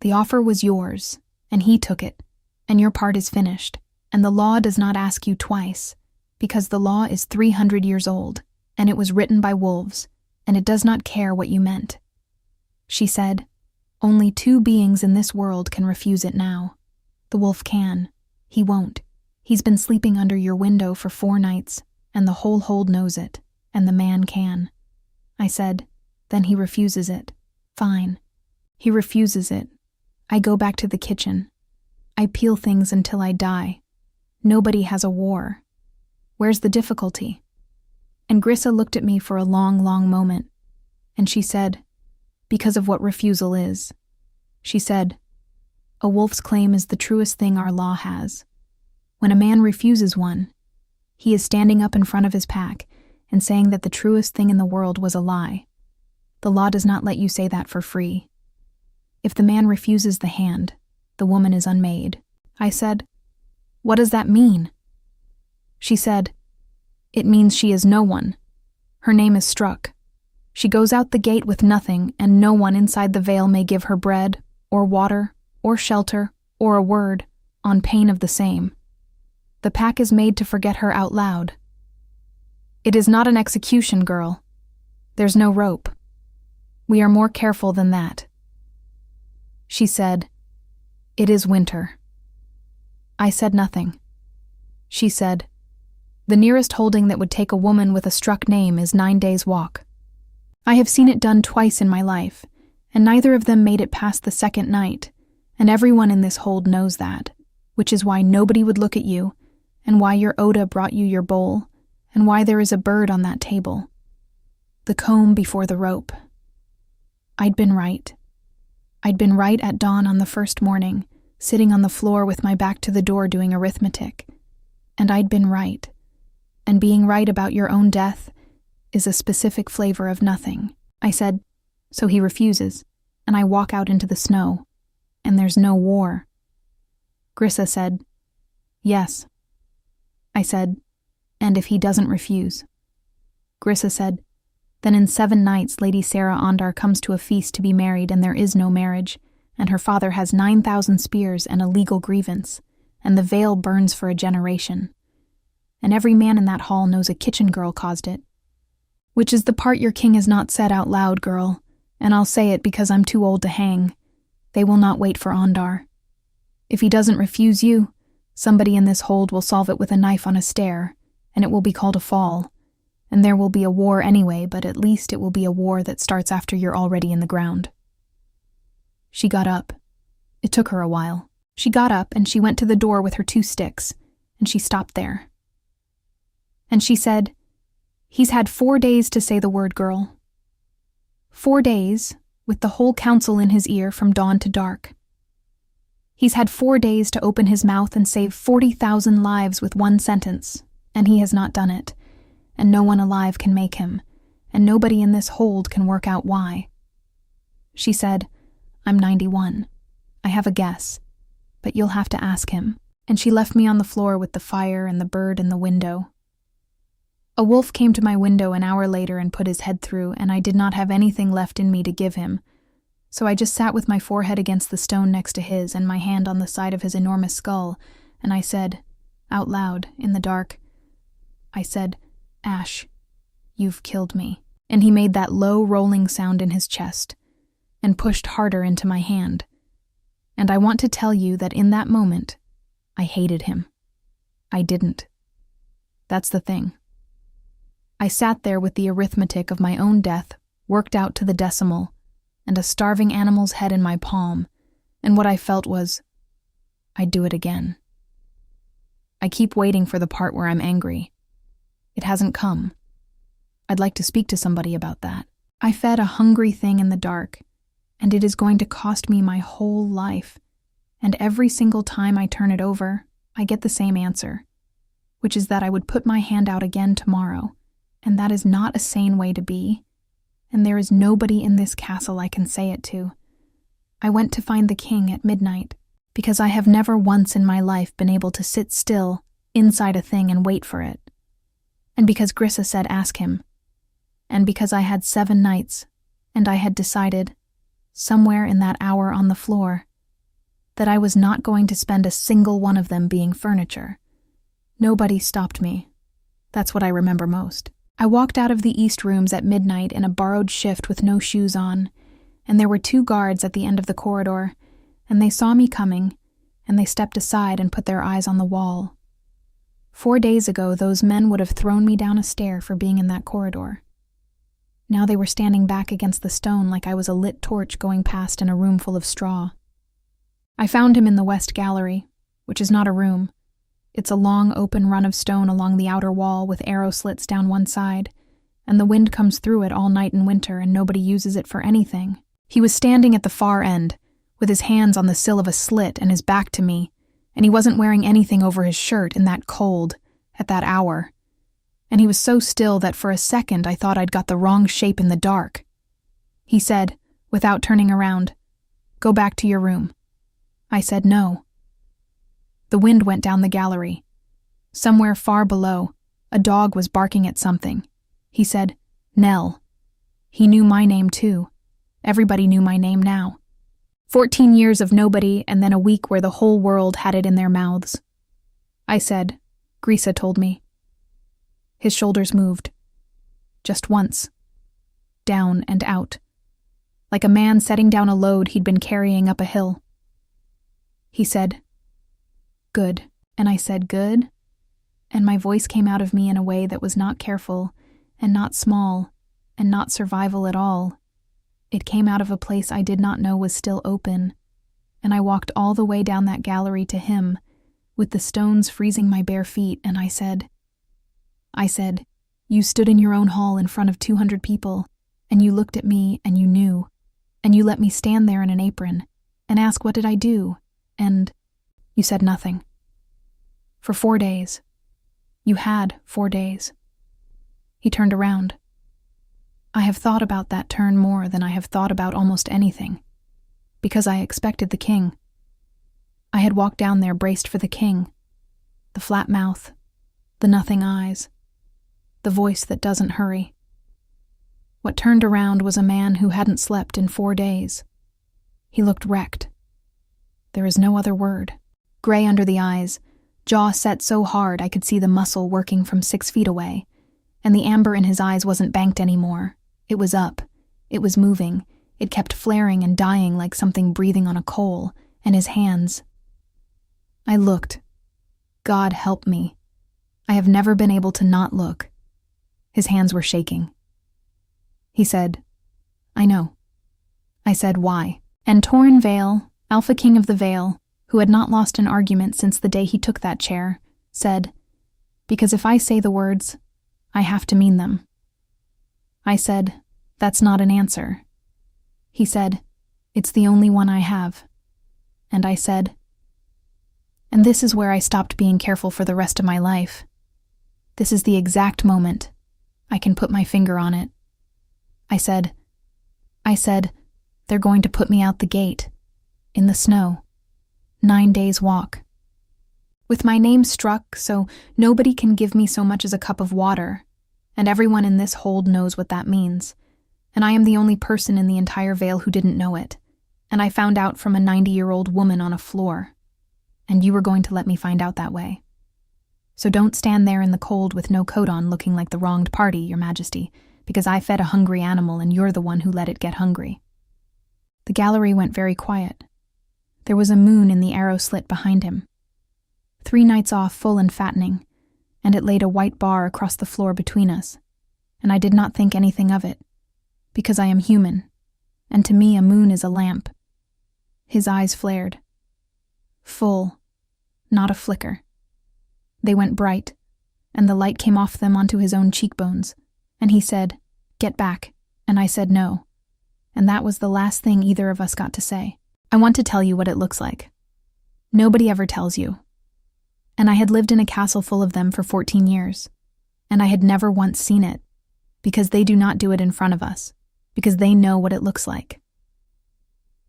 The offer was yours, and he took it, and your part is finished, and the law does not ask you twice, because the law is 300 years old, and it was written by wolves, and it does not care what you meant. She said, only 2 beings in this world can refuse it now. The wolf can. He won't. He's been sleeping under your window for 4 nights, and the whole hold knows it, and the man can. I said, then he refuses it. Fine. He refuses it. I go back to the kitchen. I peel things until I die. Nobody has a war. Where's the difficulty? And Grissa looked at me for a long, long moment, and she said, because of what refusal is. She said, a wolf's claim is the truest thing our law has. When a man refuses one, he is standing up in front of his pack and saying that the truest thing in the world was a lie. The law does not let you say that for free. If the man refuses the hand, the woman is unmade. I said, what does that mean? She said, it means she is no one. Her name is struck. She goes out the gate with nothing, and no one inside the Vale may give her bread, or water, or shelter, or a word, on pain of the same. The pack is made to forget her out loud. It is not an execution, girl. There's no rope. We are more careful than that. She said, "It is winter." I said nothing. She said, "The nearest holding that would take a woman with a struck name is 9 days' walk. I have seen it done twice in my life, and neither of them made it past the second night, and everyone in this hold knows that, which is why nobody would look at you, and why your Oda brought you your bowl, and why there is a bird on that table. The comb before the rope." I'd been right. I'd been right at dawn on the first morning, sitting on the floor with my back to the door doing arithmetic. And I'd been right. And being right about your own death is a specific flavor of nothing. I said, "So he refuses, and I walk out into the snow, and there's no war." Grissa said, "Yes." I said, "And if he doesn't refuse?" Grissa said, "Then in 7 nights Lady Sarah Ondar comes to a feast to be married, and there is no marriage, and her father has 9,000 spears and a legal grievance, and the veil burns for a generation. And every man in that hall knows a kitchen girl caused it. Which is the part your king has not said out loud, girl, and I'll say it because I'm too old to hang. They will not wait for Ondar. If he doesn't refuse you, somebody in this hold will solve it with a knife on a stair, and it will be called a fall. And there will be a war anyway, but at least it will be a war that starts after you're already in the ground." She got up. It took her a while. She got up and she went to the door with her 2 sticks, and she stopped there. And she said, "He's had 4 days to say the word, girl. 4 days, with the whole council in his ear from dawn to dark. He's had 4 days to open his mouth and save 40,000 lives with 1 sentence, and he has not done it. And no one alive can make him, and nobody in this hold can work out why." She said, "I'm 91. I have a guess, but you'll have to ask him." And she left me on the floor with the fire and the bird in the window. A wolf came to my window an hour later and put his head through, and I did not have anything left in me to give him, so I just sat with my forehead against the stone next to his and my hand on the side of his enormous skull, and I said, out loud, in the dark, I said, "Ash, you've killed me." And he made that low rolling sound in his chest and pushed harder into my hand. And I want to tell you that in that moment, I hated him. I didn't. That's the thing. I sat there with the arithmetic of my own death worked out to the decimal and a starving animal's head in my palm, and what I felt was, I'd do it again. I keep waiting for the part where I'm angry. It hasn't come. I'd like to speak to somebody about that. I fed a hungry thing in the dark, and it is going to cost me my whole life. And every single time I turn it over, I get the same answer, which is that I would put my hand out again tomorrow, and that is not a sane way to be. And there is nobody in this castle I can say it to. I went to find the king at midnight, because I have never once in my life been able to sit still inside a thing and wait for it. And because Grissa said ask him, and because I had 7 nights, and I had decided, somewhere in that hour on the floor, that I was not going to spend a single one of them being furniture. Nobody stopped me. That's what I remember most. I walked out of the east rooms at midnight in a borrowed shift with no shoes on, and there were 2 guards at the end of the corridor, and they saw me coming, and they stepped aside and put their eyes on the wall. 4 days ago, those men would have thrown me down a stair for being in that corridor. Now they were standing back against the stone like I was a lit torch going past in a room full of straw. I found him in the west gallery, which is not a room. It's a long open run of stone along the outer wall with arrow slits down one side, and the wind comes through it all night in winter and nobody uses it for anything. He was standing at the far end, with his hands on the sill of a slit and his back to me, and he wasn't wearing anything over his shirt in that cold, at that hour. And he was so still that for a second I thought I'd got the wrong shape in the dark. He said, without turning around, "Go back to your room." I said no. The wind went down the gallery. Somewhere far below, a dog was barking at something. He said, "Nell." He knew my name too. Everybody knew my name now. 14 years of nobody, and then a week where the whole world had it in their mouths. I said, "Grissa told me." His shoulders moved. Just once. Down and out. like a man setting down a load he'd been carrying up a hill. He said, "Good," and I said, "Good?" And my voice came out of me in a way that was not careful, and not small, and not survival at all. It came out of a place I did not know was still open, and I walked all the way down that gallery to him, with the stones freezing my bare feet, and I said, "You stood in your own hall in front of 200 people, and you looked at me, and you knew, and you let me stand there in an apron, and ask what did I do, and you said nothing. For 4 days. You had 4 days." He turned around. I have thought about that turn more than I have thought about almost anything, because I expected the king. I had walked down there braced for the king, the flat mouth, the nothing eyes, the voice that doesn't hurry. What turned around was a man who hadn't slept in 4 days. He looked wrecked. There is no other word. Gray under the eyes, jaw set so hard I could see the muscle working from 6 feet away, and the amber in his eyes wasn't banked anymore. It was up. It was moving. It kept flaring and dying like something breathing on a coal, and his hands. I looked. God help me. I have never been able to not look. His hands were shaking. He said, "I know." I said, "Why?" And Torrin Vale, Alpha King of the Vale, who had not lost an argument since the day he took that chair, said, "Because if I say the words, I have to mean them." I said, "That's not an answer." He said, "It's the only one I have." And I said, and this is where I stopped being careful for the rest of my life. This is the exact moment. I can put my finger on it. I said, "They're going to put me out the gate, in the snow, 9 days' walk. With my name struck so nobody can give me so much as a cup of water, and everyone in this hold knows what that means, and I am the only person in the entire Vale who didn't know it, and I found out from a 90-year-old woman on a floor, and you were going to let me find out that way. So don't stand there in the cold with no coat on looking like the wronged party, Your Majesty, because I fed a hungry animal and you're the one who let it get hungry." The gallery went very quiet. There was a moon in the arrow slit behind him. 3 nights off full and fattening, and it laid a white bar across the floor between us, and I did not think anything of it, because I am human, and to me a moon is a lamp. His eyes flared. Full, not a flicker. They went bright, and the light came off them onto his own cheekbones, and he said, "Get back," and I said no, and that was the last thing either of us got to say. I want to tell you what it looks like. Nobody ever tells you. And I had lived in a castle full of them for 14 years, and I had never once seen it, because they do not do it in front of us, because they know what it looks like.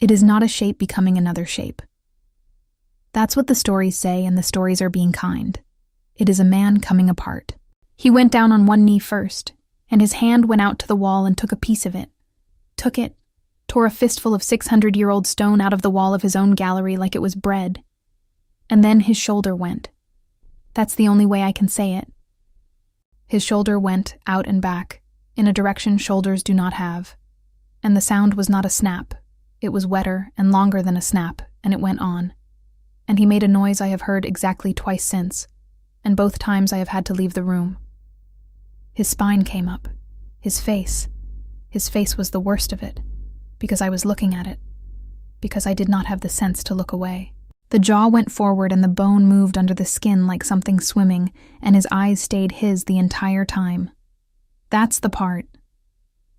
It is not a shape becoming another shape. That's what the stories say, and the stories are being kind. It is a man coming apart. He went down on one knee first, and his hand went out to the wall and took a piece of it. Took it, tore a fistful of 600-year-old stone out of the wall of his own gallery like it was bread. And then his shoulder went. That's the only way I can say it. His shoulder went out and back, in a direction shoulders do not have. And the sound was not a snap. It was wetter and longer than a snap, and it went on. And he made a noise I have heard exactly twice since, and both times I have had to leave the room. His spine came up. His face was the worst of it, because I was looking at it, because I did not have the sense to look away. The jaw went forward and the bone moved under the skin like something swimming, and his eyes stayed his the entire time. That's the part.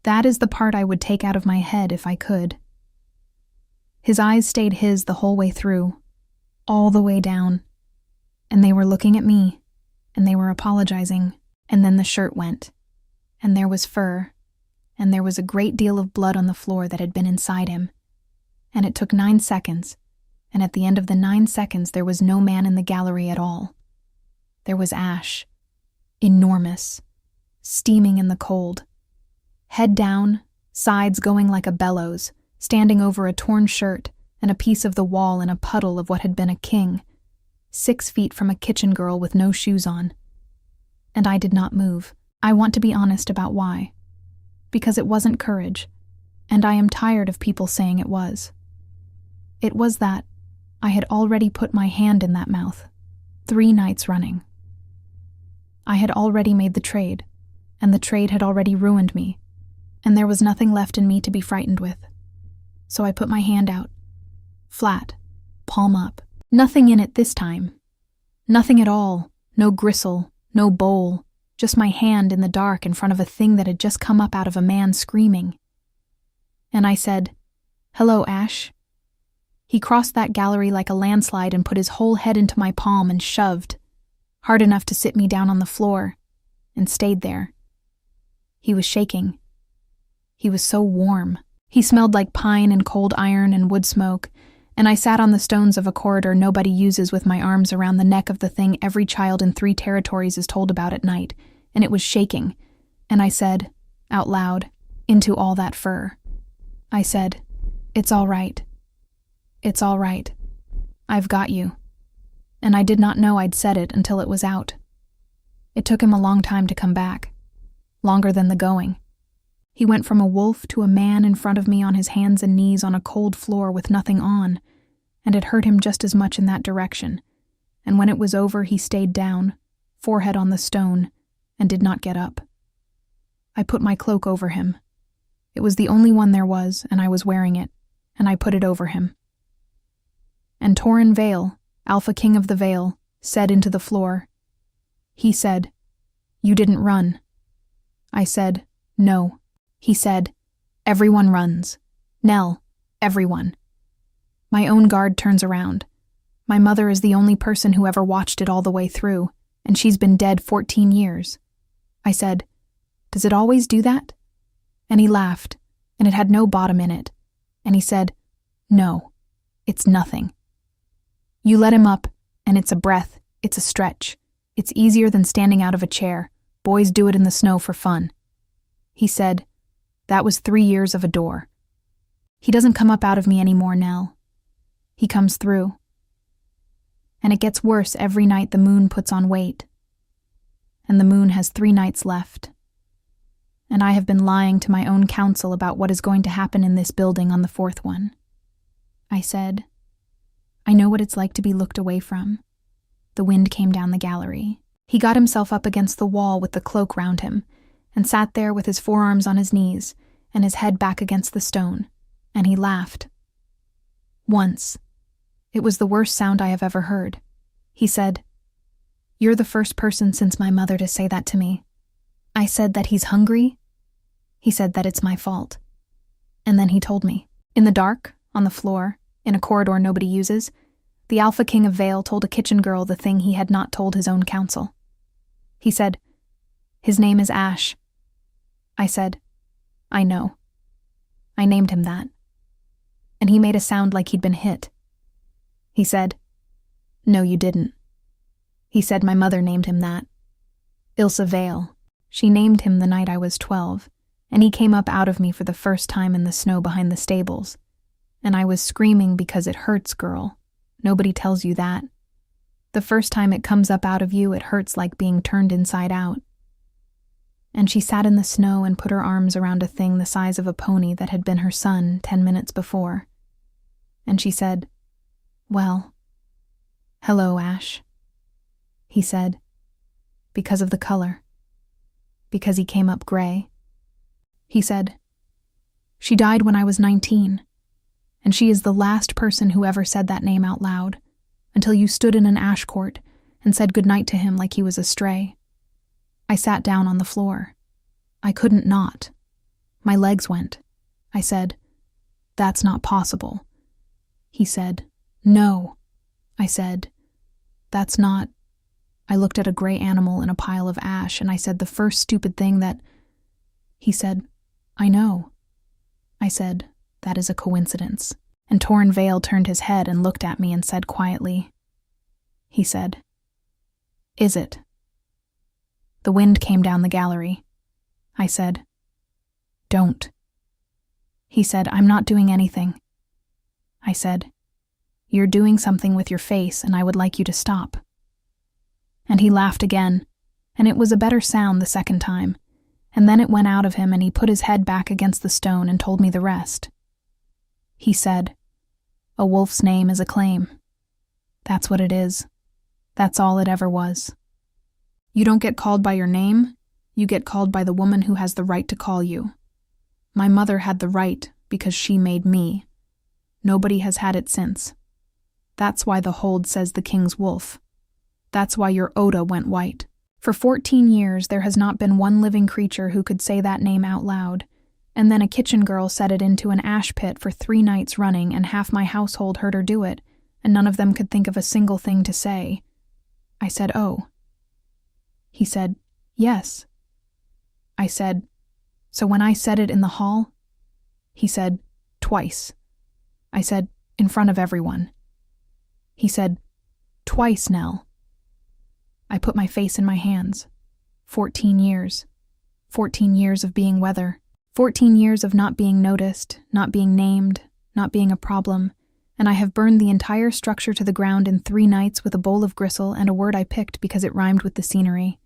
That is the part I would take out of my head if I could. His eyes stayed his the whole way through, all the way down, and they were looking at me, and they were apologizing, and then the shirt went, and there was fur, and there was a great deal of blood on the floor that had been inside him, and it took 9 seconds, and at the end of the 9 seconds there was no man in the gallery at all. There was ash, enormous, steaming in the cold, head down, sides going like a bellows, standing over a torn shirt and a piece of the wall in a puddle of what had been a king, 6 feet from a kitchen girl with no shoes on. And I did not move. I want to be honest about why. Because it wasn't courage. and I am tired of people saying it was. It was that I had already put my hand in that mouth 3 nights running. I had already made the trade, and the trade had already ruined me, and there was nothing left in me to be frightened with. So I put my hand out, flat, palm up. Nothing in it this time. Nothing at all, no gristle, no bowl, just my hand in the dark in front of a thing that had just come up out of a man screaming. And I said, "Hello, Ash." He crossed that gallery like a landslide and put his whole head into my palm and shoved, hard enough to sit me down on the floor, and stayed there. He was shaking. He was so warm. He smelled like pine and cold iron and wood smoke, and I sat on the stones of a corridor nobody uses with my arms around the neck of the thing every child in 3 territories is told about at night, and it was shaking, and I said, out loud, into all that fur, I said, "It's all right. It's all right. I've got you." And I did not know I'd said it until it was out. It took him a long time to come back, longer than the going. He went from a wolf to a man in front of me on his hands and knees on a cold floor with nothing on, and it hurt him just as much in that direction, and when it was over he stayed down, forehead on the stone, and did not get up. I put my cloak over him. It was the only one there was, and I was wearing it, and I put it over him. And Torin Vale, Alpha King of the Vale, said into the floor. He said, "You didn't run." I said, "No." He said, "Everyone runs. Nell, everyone." My own guard turns around. My mother is the only person who ever watched it all the way through, and she's been dead 14 years. I said, "Does it always do that?" And he laughed, and it had no bottom in it. And he said, "No, it's nothing. You let him up, and it's a breath, it's a stretch. It's easier than standing out of a chair. Boys do it in the snow for fun." He said, "That was 3 years of a door. He doesn't come up out of me anymore, Nell. He comes through. And it gets worse every night the moon puts on weight. And the moon has 3 nights left. And I have been lying to my own counsel about what is going to happen in this building on the 4th one." I said, "I know what it's like to be looked away from." The wind came down the gallery. He got himself up against the wall with the cloak round him, and sat there with his forearms on his knees and his head back against the stone, and he laughed. Once. It was the worst sound I have ever heard. He said, "You're the first person since my mother to say that to me." I said that he's hungry. He said that it's my fault. And then he told me. In the dark, on the floor, in a corridor nobody uses, the Alpha King of Vale told a kitchen girl the thing he had not told his own council. He said, "His name is Ash." I said, "I know." I named him that. And he made a sound like he'd been hit. He said, "No, you didn't." He said my mother named him that. Ilsa Vale. She named him the night I was 12, and he came up out of me for the first time in the snow behind the stables. And I was screaming because it hurts, girl. Nobody tells you that. The first time it comes up out of you, it hurts like being turned inside out. And she sat in the snow and put her arms around a thing the size of a pony that had been her son 10 minutes before. And she said, "Well, hello, Ash." He said, "Because of the color. Because he came up gray." He said, "She died when I was 19, and she is the last person who ever said that name out loud, until you stood in an ash court and said goodnight to him like he was a stray." I sat down on the floor. I couldn't not. My legs went. I said, "That's not possible." He said, "No." I said, "That's not." I looked at a gray animal in a pile of ash, and I said the first stupid thing that... He said, "I know." I said, "That is a coincidence." And Torin Vale turned his head and looked at me and said quietly, he said, "Is it?" The wind came down the gallery. I said, "Don't." He said, "I'm not doing anything." I said, "You're doing something with your face, and I would like you to stop." And he laughed again, and it was a better sound the second time, And then it went out of him and he put his head back against the stone and told me the rest. He said, "A wolf's name is a claim. That's what it is. That's all it ever was. You don't get called by your name, you get called by the woman who has the right to call you. My mother had the right because she made me. Nobody has had it since. That's why the hold says the king's wolf. That's why your Oda went white. For 14 years there has not been one living creature who could say that name out loud, and then a kitchen girl said it into an ash pit for 3 nights running, and half my household heard her do it, and none of them could think of a single thing to say. I said, "Oh." He said, "Yes." I said, "So when I said it in the hall?" He said, "Twice." I said, "In front of everyone." He said, "Twice, Nell." I put my face in my hands. 14 years. 14 years of being weather. 14 years of not being noticed, not being named, not being a problem, and I have burned the entire structure to the ground in 3 nights with a bowl of gristle and a word I picked because it rhymed with the scenery.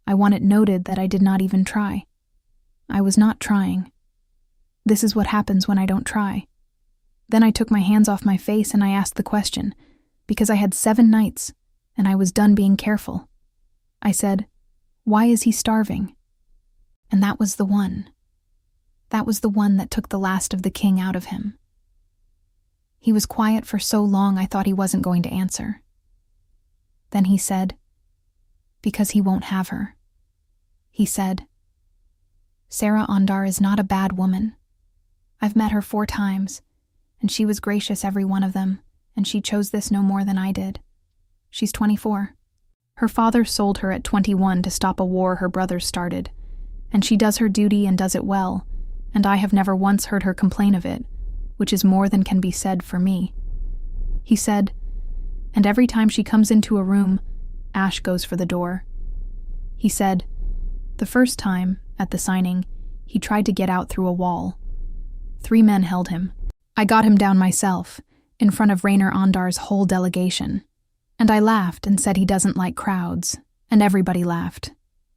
I want it noted that I did not even try. I was not trying. This is what happens when I don't try. Then I took my hands off my face and I asked the question, because I had 7 nights, and I was done being careful. I said, "Why is he starving?" And that was the one. That was the one that took the last of the king out of him. He was quiet for so long I thought he wasn't going to answer. Then he said, "Because he won't have her." He said, "Sarah Ondar is not a bad woman. I've met her 4 times, and she was gracious every one of them, and she chose this no more than I did. She's 24. Her father sold her at 21 to stop a war her brothers started, and she does her duty and does it well, and I have never once heard her complain of it, which is more than can be said for me." He said, "And every time she comes into a room, Ash goes for the door." He said, "The first time, at the signing, he tried to get out through a wall. 3 men held him. I got him down myself, in front of Rainer Ondar's whole delegation. And I laughed and said he doesn't like crowds, and everybody laughed.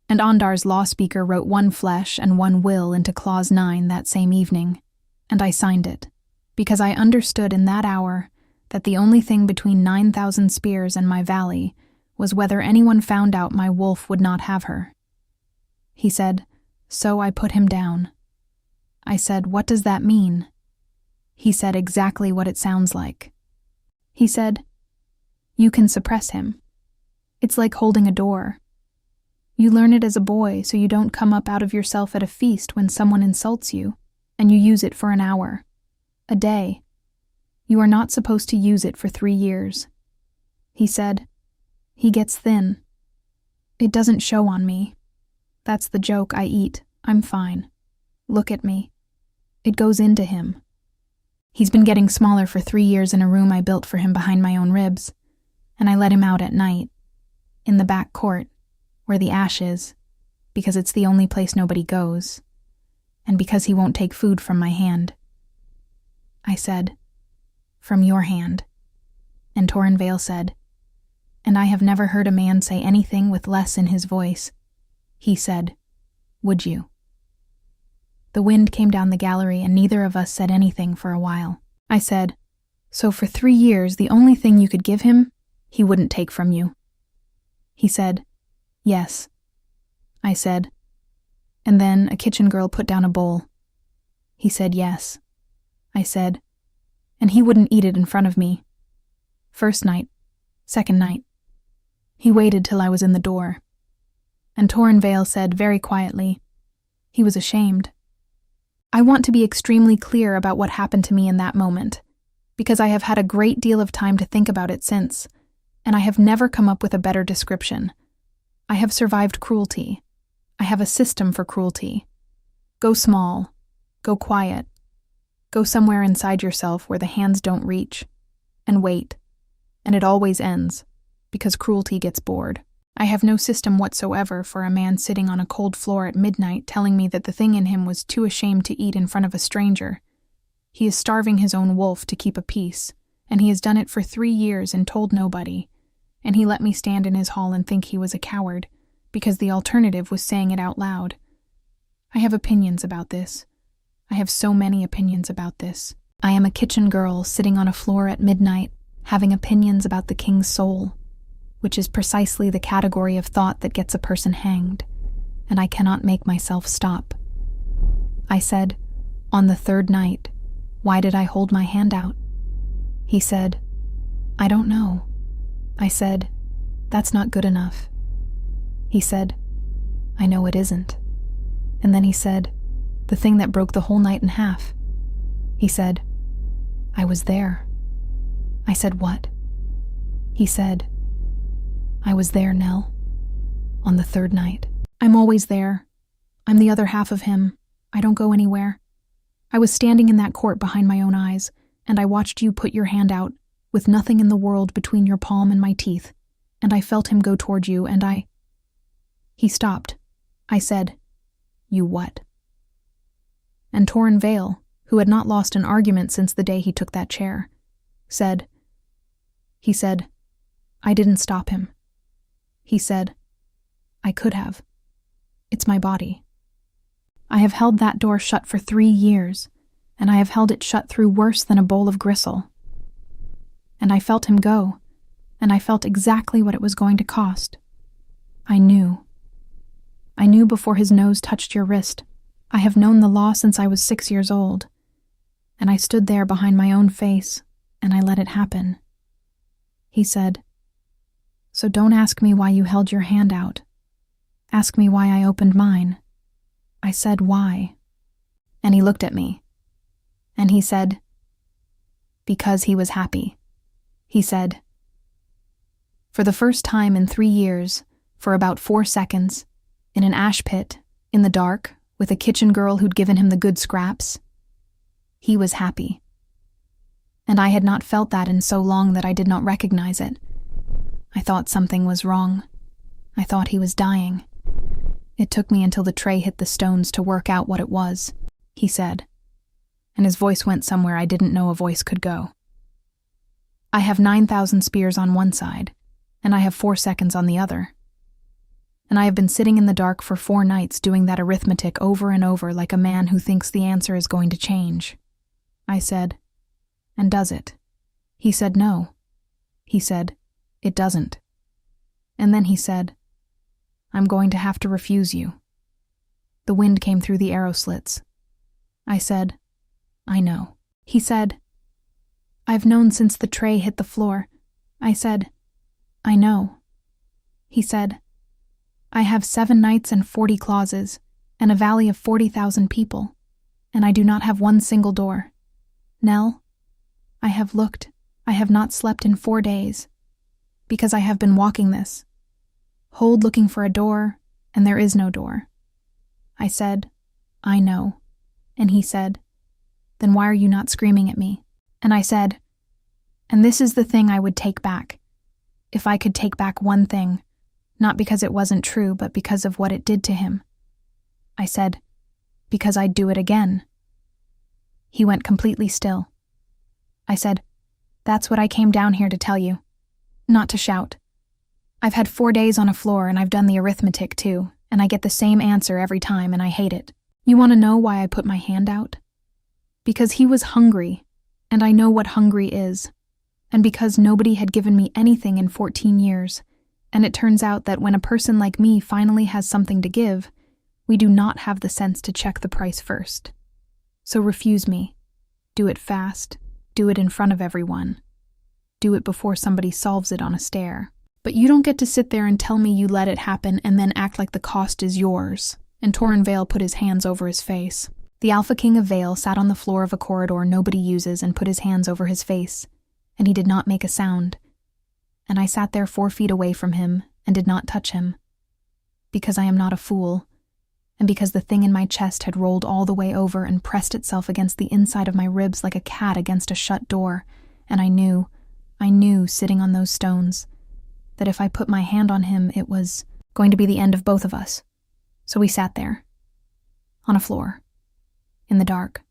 And Ondar's law speaker wrote 1 flesh and 1 will into Clause 9 that same evening, and I signed it, because I understood in that hour that the only thing between 9,000 spears and my valley was whether anyone found out my wolf would not have her." He said, "So I put him down." I said, "What does that mean?" He said exactly what it sounds like. He said, "You can suppress him. It's like holding a door. You learn it as a boy so you don't come up out of yourself at a feast when someone insults you, and you use it for an hour, a day. You are not supposed to use it for 3 years." He said, "He gets thin. It doesn't show on me. That's the joke I eat. I'm fine. Look at me. It goes into him. He's been getting smaller for 3 years in a room I built for him behind my own ribs, and I let him out at night, in the back court, where the ash is, because it's the only place nobody goes, and because he won't take food from my hand." I said, "From your hand." And Torrin Vale said, "And I have never heard a man say anything with less in his voice." He said, "Would you?" The wind came down the gallery and neither of us said anything for a while. I said, "So for 3 years the only thing you could give him, he wouldn't take from you." He said, "Yes." I said, "And then a kitchen girl put down a bowl." He said, "Yes." I said, "And he wouldn't eat it in front of me. First night, second night. He waited till I was in the door." And Torrin Vale said very quietly, "He was ashamed." I want to be extremely clear about what happened to me in that moment, because I have had a great deal of time to think about it since, and I have never come up with a better description. I have survived cruelty. I have a system for cruelty. Go small. Go quiet. Go somewhere inside yourself where the hands don't reach. And wait. And it always ends, because cruelty gets bored. I have no system whatsoever for a man sitting on a cold floor at midnight telling me that the thing in him was too ashamed to eat in front of a stranger. He is starving his own wolf to keep a peace, and he has done it for 3 years and told nobody. And he let me stand in his hall and think he was a coward, because the alternative was saying it out loud. I have opinions about this. I have so many opinions about this. I am a kitchen girl sitting on a floor at midnight, having opinions about the king's soul, which is precisely the category of thought that gets a person hanged, and I cannot make myself stop. I said, on the third night, why did I hold my hand out? He said, I don't know. I said, that's not good enough. He said, I know it isn't. And then he said, the thing that broke the whole night in half. He said, I was there. I said, what? He said, I was there, Nell, on the third night. I'm always there. I'm the other half of him. I don't go anywhere. I was standing in that court behind my own eyes, and I watched you put your hand out, with nothing in the world between your palm and my teeth, and I felt him go toward you, and He stopped. I said, you what? And Torrin Vale, who had not lost an argument since the day he took that chair, he said, I didn't stop him. He said, I could have. It's my body. I have held that door shut for 3 years, and I have held it shut through worse than a bowl of gristle. And I felt him go, and I felt exactly what it was going to cost. I knew. I knew before his nose touched your wrist. I have known the law since I was 6 years old, and I stood there behind my own face, and I let it happen. He said, so don't ask me why you held your hand out. Ask me why I opened mine. I said, why? And he looked at me, and he said, because he was happy. He said, for the first time in 3 years, for about 4 seconds, in an ash pit, in the dark, with a kitchen girl who'd given him the good scraps, he was happy. And I had not felt that in so long that I did not recognize it. I thought something was wrong. I thought he was dying. It took me until the tray hit the stones to work out what it was, he said, and his voice went somewhere I didn't know a voice could go. I have 9,000 spears on one side, and I have 4 seconds on the other. And I have been sitting in the dark for 4 nights doing that arithmetic over and over like a man who thinks the answer is going to change. I said, and does it? He said, no. He said, it doesn't. And then he said, I'm going to have to refuse you. The wind came through the arrow slits. I said, I know. He said, I've known since the tray hit the floor. I said, I know. He said, I have 7 nights and 40 clauses, and a valley of 40,000 people, and I do not have one single door. Nell, I have looked. I have not slept in 4 days, because I have been walking this. Hold looking for a door, and there is no door. I said, I know. And he said, then why are you not screaming at me? And I said, and this is the thing I would take back. If I could take back one thing, not because it wasn't true, but because of what it did to him. I said, because I'd do it again. He went completely still. I said, that's what I came down here to tell you. Not to shout. I've had 4 days on a floor and I've done the arithmetic too, and I get the same answer every time and I hate it. You want to know why I put my hand out? Because he was hungry, and I know what hungry is, and because nobody had given me anything in 14 years, and it turns out that when a person like me finally has something to give, we do not have the sense to check the price first. So refuse me. Do it fast. Do it in front of everyone. Do it before somebody solves it on a stare. But you don't get to sit there and tell me you let it happen and then act like the cost is yours. And Torrin Vale put his hands over his face. The Alpha King of Vale sat on the floor of a corridor nobody uses and put his hands over his face, and he did not make a sound. And I sat there 4 feet away from him and did not touch him. Because I am not a fool, and because the thing in my chest had rolled all the way over and pressed itself against the inside of my ribs like a cat against a shut door, and I knew, sitting on those stones, that if I put my hand on him, it was going to be the end of both of us. So we sat there, on a floor, in the dark,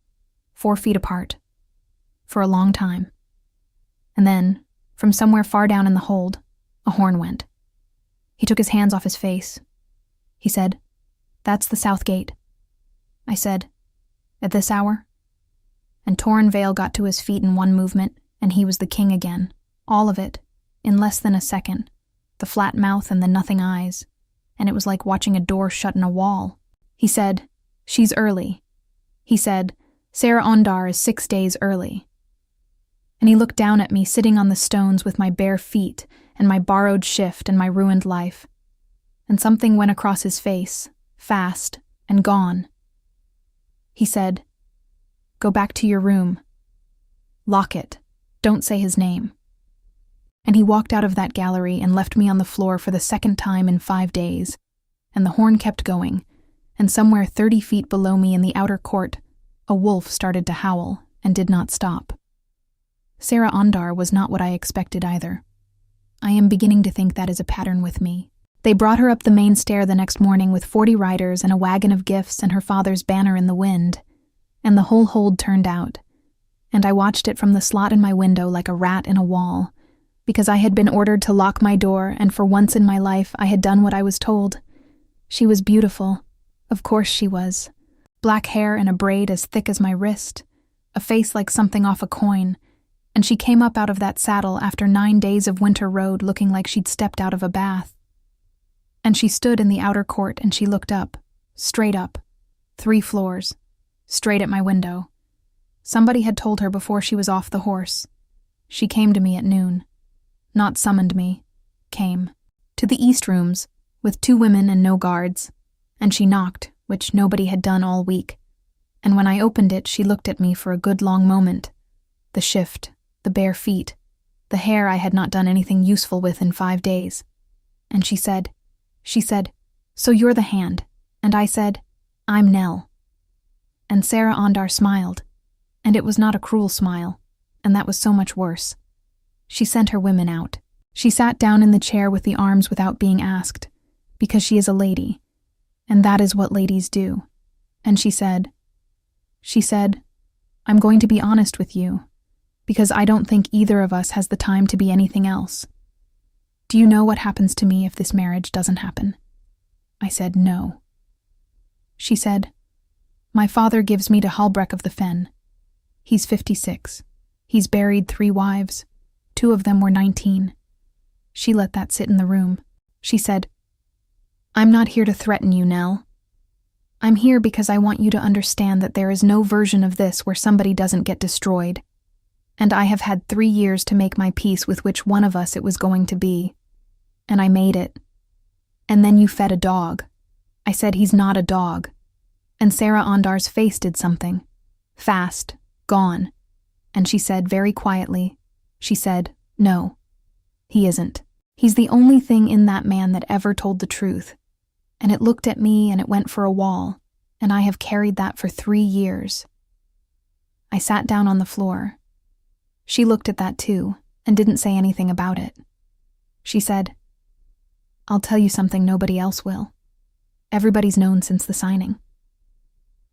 4 feet apart, for a long time. And then, from somewhere far down in the hold, a horn went. He took his hands off his face. He said, "That's the south gate." I said. At this hour? And Torrin Vale got to his feet in one movement, and he was the king again. All of it, in less than a second. The flat mouth and the nothing eyes. And it was like watching a door shut in a wall. He said, "She's early." He said, "Sarah Ondar is 6 days early." And he looked down at me sitting on the stones with my bare feet and my borrowed shift and my ruined life. And something went across his face, fast and gone. He said, "Go back to your room. Lock it. Don't say his name." And he walked out of that gallery and left me on the floor for the second time in 5 days. And the horn kept going, and somewhere 30 feet below me in the outer court, a wolf started to howl and did not stop. Sarah Ondar was not what I expected either. I am beginning to think that is a pattern with me. They brought her up the main stair the next morning with 40 riders and a wagon of gifts and her father's banner in the wind, and the whole hold turned out, and I watched it from the slot in my window like a rat in a wall, because I had been ordered to lock my door, and for once in my life I had done what I was told. She was beautiful. Of course she was. Black hair and a braid as thick as my wrist, a face like something off a coin, and she came up out of that saddle after 9 days of winter road looking like she'd stepped out of a bath. And she stood in the outer court and she looked up, straight up, 3 floors, straight at my window. Somebody had told her before she was off the horse. She came to me at noon. Not summoned me, came. To the east rooms, with 2 women and no guards, and she knocked, which nobody had done all week. And when I opened it, she looked at me for a good long moment. The shift, the bare feet, the hair I had not done anything useful with in 5 days. And she said, "So you're the hand." And I said, "I'm Nell." And Sarah Ondar smiled, and it was not a cruel smile, and that was so much worse. She sent her women out. She sat down in the chair with the arms without being asked, because she is a lady, and that is what ladies do. And she said, "I'm going to be honest with you, because I don't think either of us has the time to be anything else. Do you know what happens to me if this marriage doesn't happen?" I said, "No." She said, "My father gives me to Halbrecht of the Fen. He's 56. He's buried 3 wives. 2 of them were 19. She let that sit in the room. She said, "I'm not here to threaten you, Nell. I'm here because I want you to understand that there is no version of this where somebody doesn't get destroyed. And I have had 3 years to make my peace with which one of us it was going to be. And I made it. And then you fed a dog." I said, "He's not a dog." And Sarah Ondar's face did something. Fast, gone. And she said very quietly, she said, "No, he isn't. He's the only thing in that man that ever told the truth." And it looked at me and it went for a wall, and I have carried that for 3 years. I sat down on the floor. She looked at that too, and didn't say anything about it. She said, "I'll tell you something nobody else will. Everybody's known since the signing.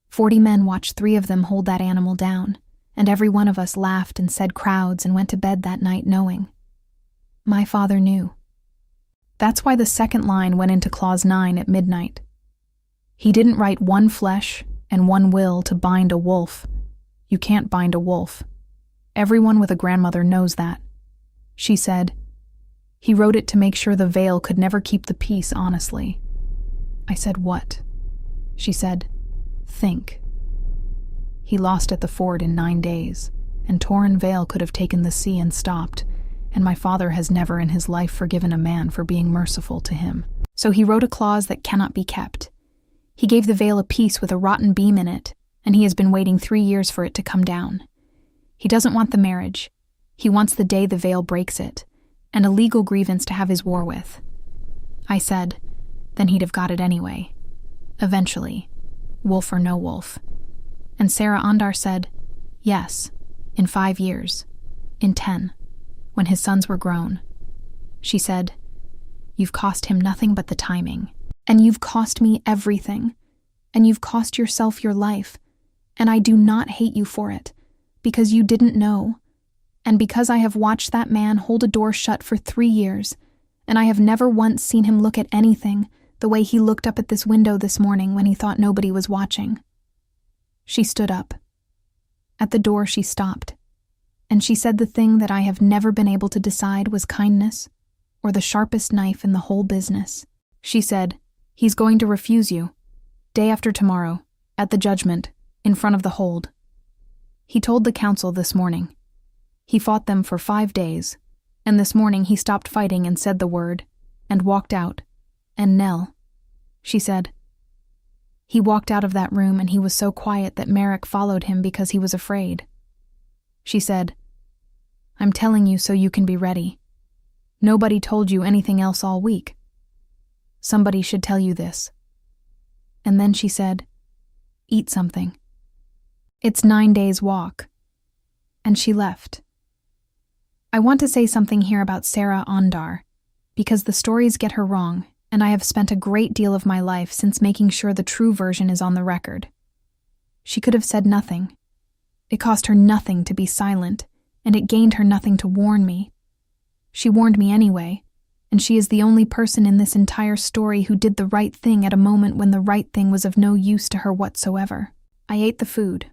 40 men watched 3 of them hold that animal down, and every one of us laughed and said crowds and went to bed that night knowing. My father knew. That's why the second line went into clause 9 at midnight. He didn't write 1 flesh and 1 will to bind a wolf. You can't bind a wolf. Everyone with a grandmother knows that." She said, "He wrote it to make sure the Vale could never keep the peace honestly." I said, "What?" She said, "Think. He lost at the ford in 9 days, and Torrin Vale could have taken the sea and stopped, and my father has never in his life forgiven a man for being merciful to him. So he wrote a clause that cannot be kept. He gave the Vale a piece with a rotten beam in it, and he has been waiting 3 years for it to come down. He doesn't want the marriage. He wants the day the Vale breaks it, and a legal grievance to have his war with." I said, "Then he'd have got it anyway. Eventually. Wolf or no wolf." And Sarah Ondar said, "Yes, in 5 years. In 10. When his sons were grown." She said, "You've cost him nothing but the timing. And you've cost me everything. And you've cost yourself your life. And I do not hate you for it, because you didn't know. And because I have watched that man hold a door shut for 3 years, and I have never once seen him look at anything the way he looked up at this window this morning when he thought nobody was watching. She stood up. At the door she stopped, and she said the thing that I have never been able to decide was kindness or the sharpest knife in the whole business. She said, "He's going to refuse you. Day after tomorrow, at the judgment, in front of the hold." He told the council this morning. He fought them for 5 days, and this morning he stopped fighting and said the word, and walked out. And Nell, she said. He walked out of that room and he was so quiet that Merrick followed him because he was afraid. She said, "I'm telling you so you can be ready. Nobody told you anything else all week. Somebody should tell you this." And then she said, "Eat something. It's 9 days' walk." And she left. I want to say something here about Sarah Ondar, because the stories get her wrong, and I have spent a great deal of my life since making sure the true version is on the record. She could have said nothing. It cost her nothing to be silent, and it gained her nothing to warn me. She warned me anyway, and she is the only person in this entire story who did the right thing at a moment when the right thing was of no use to her whatsoever. I ate the food,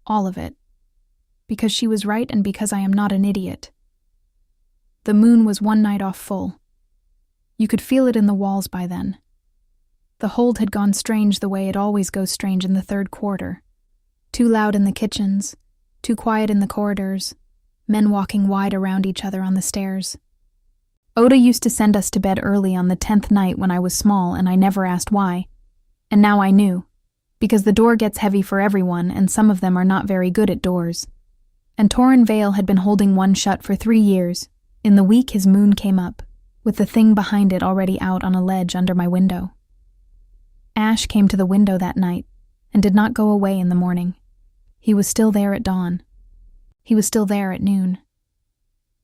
all of it, because she was right and because I am not an idiot. The moon was 1 night off full. You could feel it in the walls by then. The hold had gone strange the way it always goes strange in the 3rd quarter. Too loud in the kitchens, too quiet in the corridors, men walking wide around each other on the stairs. Oda used to send us to bed early on the 10th night when I was small, and I never asked why. And now I knew, because the door gets heavy for everyone, and some of them are not very good at doors. And Torrin Vale had been holding one shut for 3 years. In the week his moon came up, with the thing behind it already out on a ledge under my window. Ash came to the window that night, and did not go away in the morning. He was still there at dawn. He was still there at noon.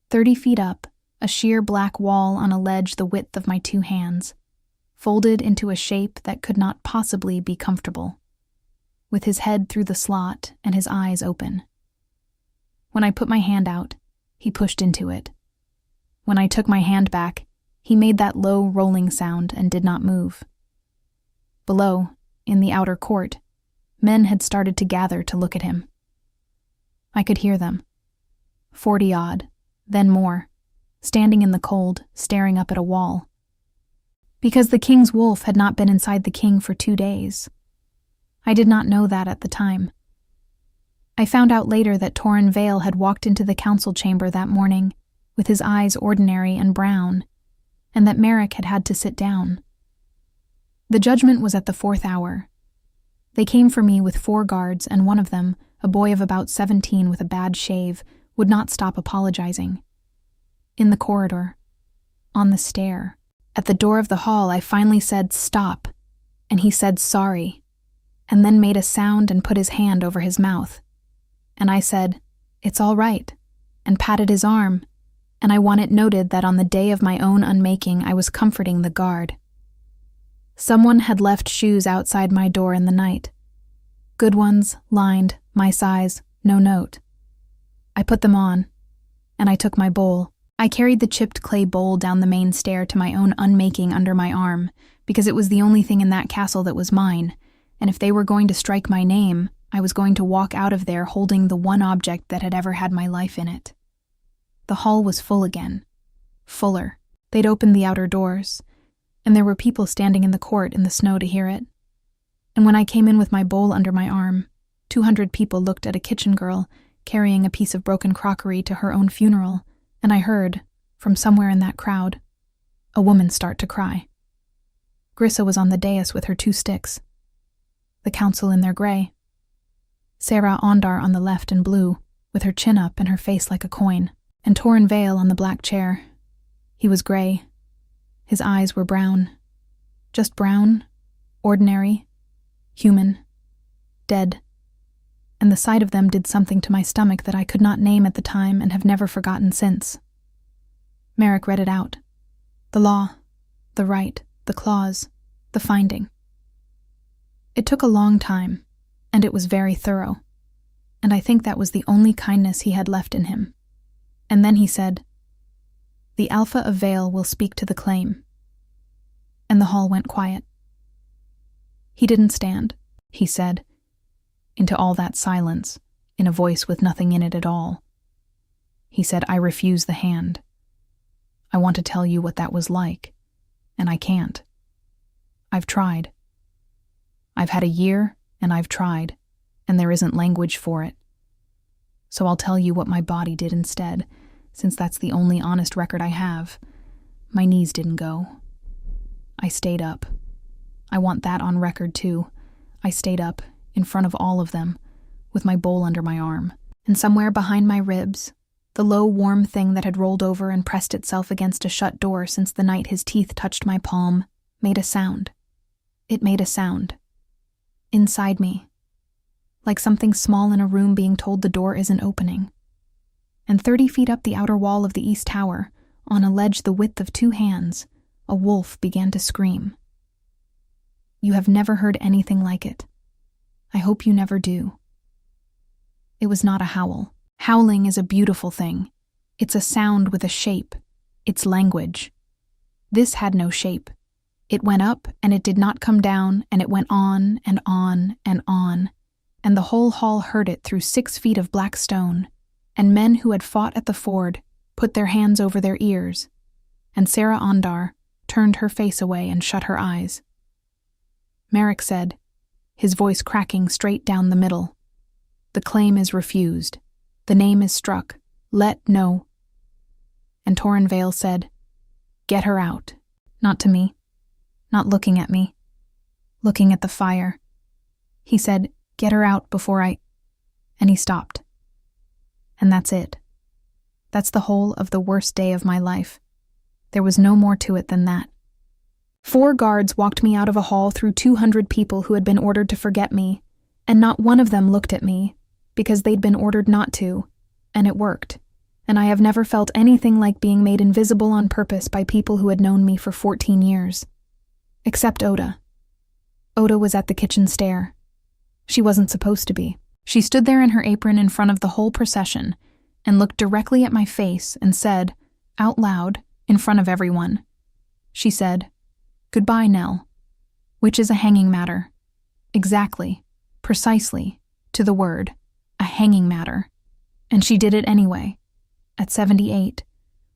30 feet up, a sheer black wall on a ledge the width of my 2 hands, folded into a shape that could not possibly be comfortable, with his head through the slot and his eyes open. When I put my hand out, he pushed into it. When I took my hand back, he made that low rolling sound and did not move. Below, in the outer court, men had started to gather to look at him. I could hear them. 40-odd, then more, standing in the cold, staring up at a wall. Because the king's wolf had not been inside the king for 2 days. I did not know that at the time. I found out later that Torrin Vale had walked into the council chamber that morning, with his eyes ordinary and brown, and that Merrick had had to sit down. The judgment was at the 4th hour. They came for me with 4 guards, and one of them, a boy of about 17 with a bad shave, would not stop apologizing. In the corridor, on the stair, at the door of the hall, I finally said, "Stop," and he said, "Sorry," and then made a sound and put his hand over his mouth. And I said, "It's all right," and patted his arm, and I want it noted that on the day of my own unmaking, I was comforting the guard. Someone had left shoes outside my door in the night. Good ones, lined, my size, no note. I put them on, and I took my bowl. I carried the chipped clay bowl down the main stair to my own unmaking under my arm, because it was the only thing in that castle that was mine, and if they were going to strike my name, I was going to walk out of there holding the one object that had ever had my life in it. The hall was full again. Fuller. They'd opened the outer doors, and there were people standing in the court in the snow to hear it. And when I came in with my bowl under my arm, 200 people looked at a kitchen girl carrying a piece of broken crockery to her own funeral, and I heard, from somewhere in that crowd, a woman start to cry. Grissa was on the dais with her 2 sticks. The council in their gray. Sarah Ondar on the left in blue, with her chin up and her face like a coin, and Torrin Vale on the black chair. He was gray. His eyes were brown. Just brown, ordinary, human, dead. And the sight of them did something to my stomach that I could not name at the time and have never forgotten since. Merrick read it out. The law, the right, the clause, the finding. It took a long time, and it was very thorough, and I think that was the only kindness he had left in him. And then he said, "The Alpha of Vale will speak to the claim." And the hall went quiet. He didn't stand, he said. into all that silence, in a voice with nothing in it at all. He said, "I refuse the hand. I want to tell you what that was like, and I can't. I've tried. I've had a year, and I've tried, and there isn't language for it. So I'll tell you what my body did instead, since that's the only honest record I have. My knees didn't go. I stayed up. I want that on record, too. I stayed up, in front of all of them, with my bowl under my arm. And somewhere behind my ribs, the low, warm thing that had rolled over and pressed itself against a shut door since the night his teeth touched my palm, made a sound. It made a sound. Inside me. Like something small in a room being told the door isn't opening. And 30 feet up the outer wall of the east tower, on a ledge the width of 2 hands, a wolf began to scream. You have never heard anything like it. I hope you never do. It was not a howl. Howling is a beautiful thing. It's a sound with a shape. It's language. This had no shape. It went up, and it did not come down, and it went on and on and on, and the whole hall heard it through 6 feet of black stone, and men who had fought at the ford put their hands over their ears, and Sarah Ondar turned her face away and shut her eyes. Merrick said, his voice cracking straight down the middle, "The claim is refused. The name is struck. Let no." And Torrin Vale said, "Get her out." Not to me. Not looking at me. Looking at the fire. He said, "Get her out before I—" And he stopped. And that's it. That's the whole of the worst day of my life. There was no more to it than that. 4 guards walked me out of a hall through 200 people who had been ordered to forget me, and not one of them looked at me, because they'd been ordered not to, and it worked. And I have never felt anything like being made invisible on purpose by people who had known me for 14 years. Except Oda. Oda was at the kitchen stair. She wasn't supposed to be. She stood there in her apron in front of the whole procession, and looked directly at my face and said, out loud, in front of everyone. She said, "Goodbye, Nell," which is a hanging matter. Exactly, precisely, to the word, a hanging matter. And she did it anyway, at 78,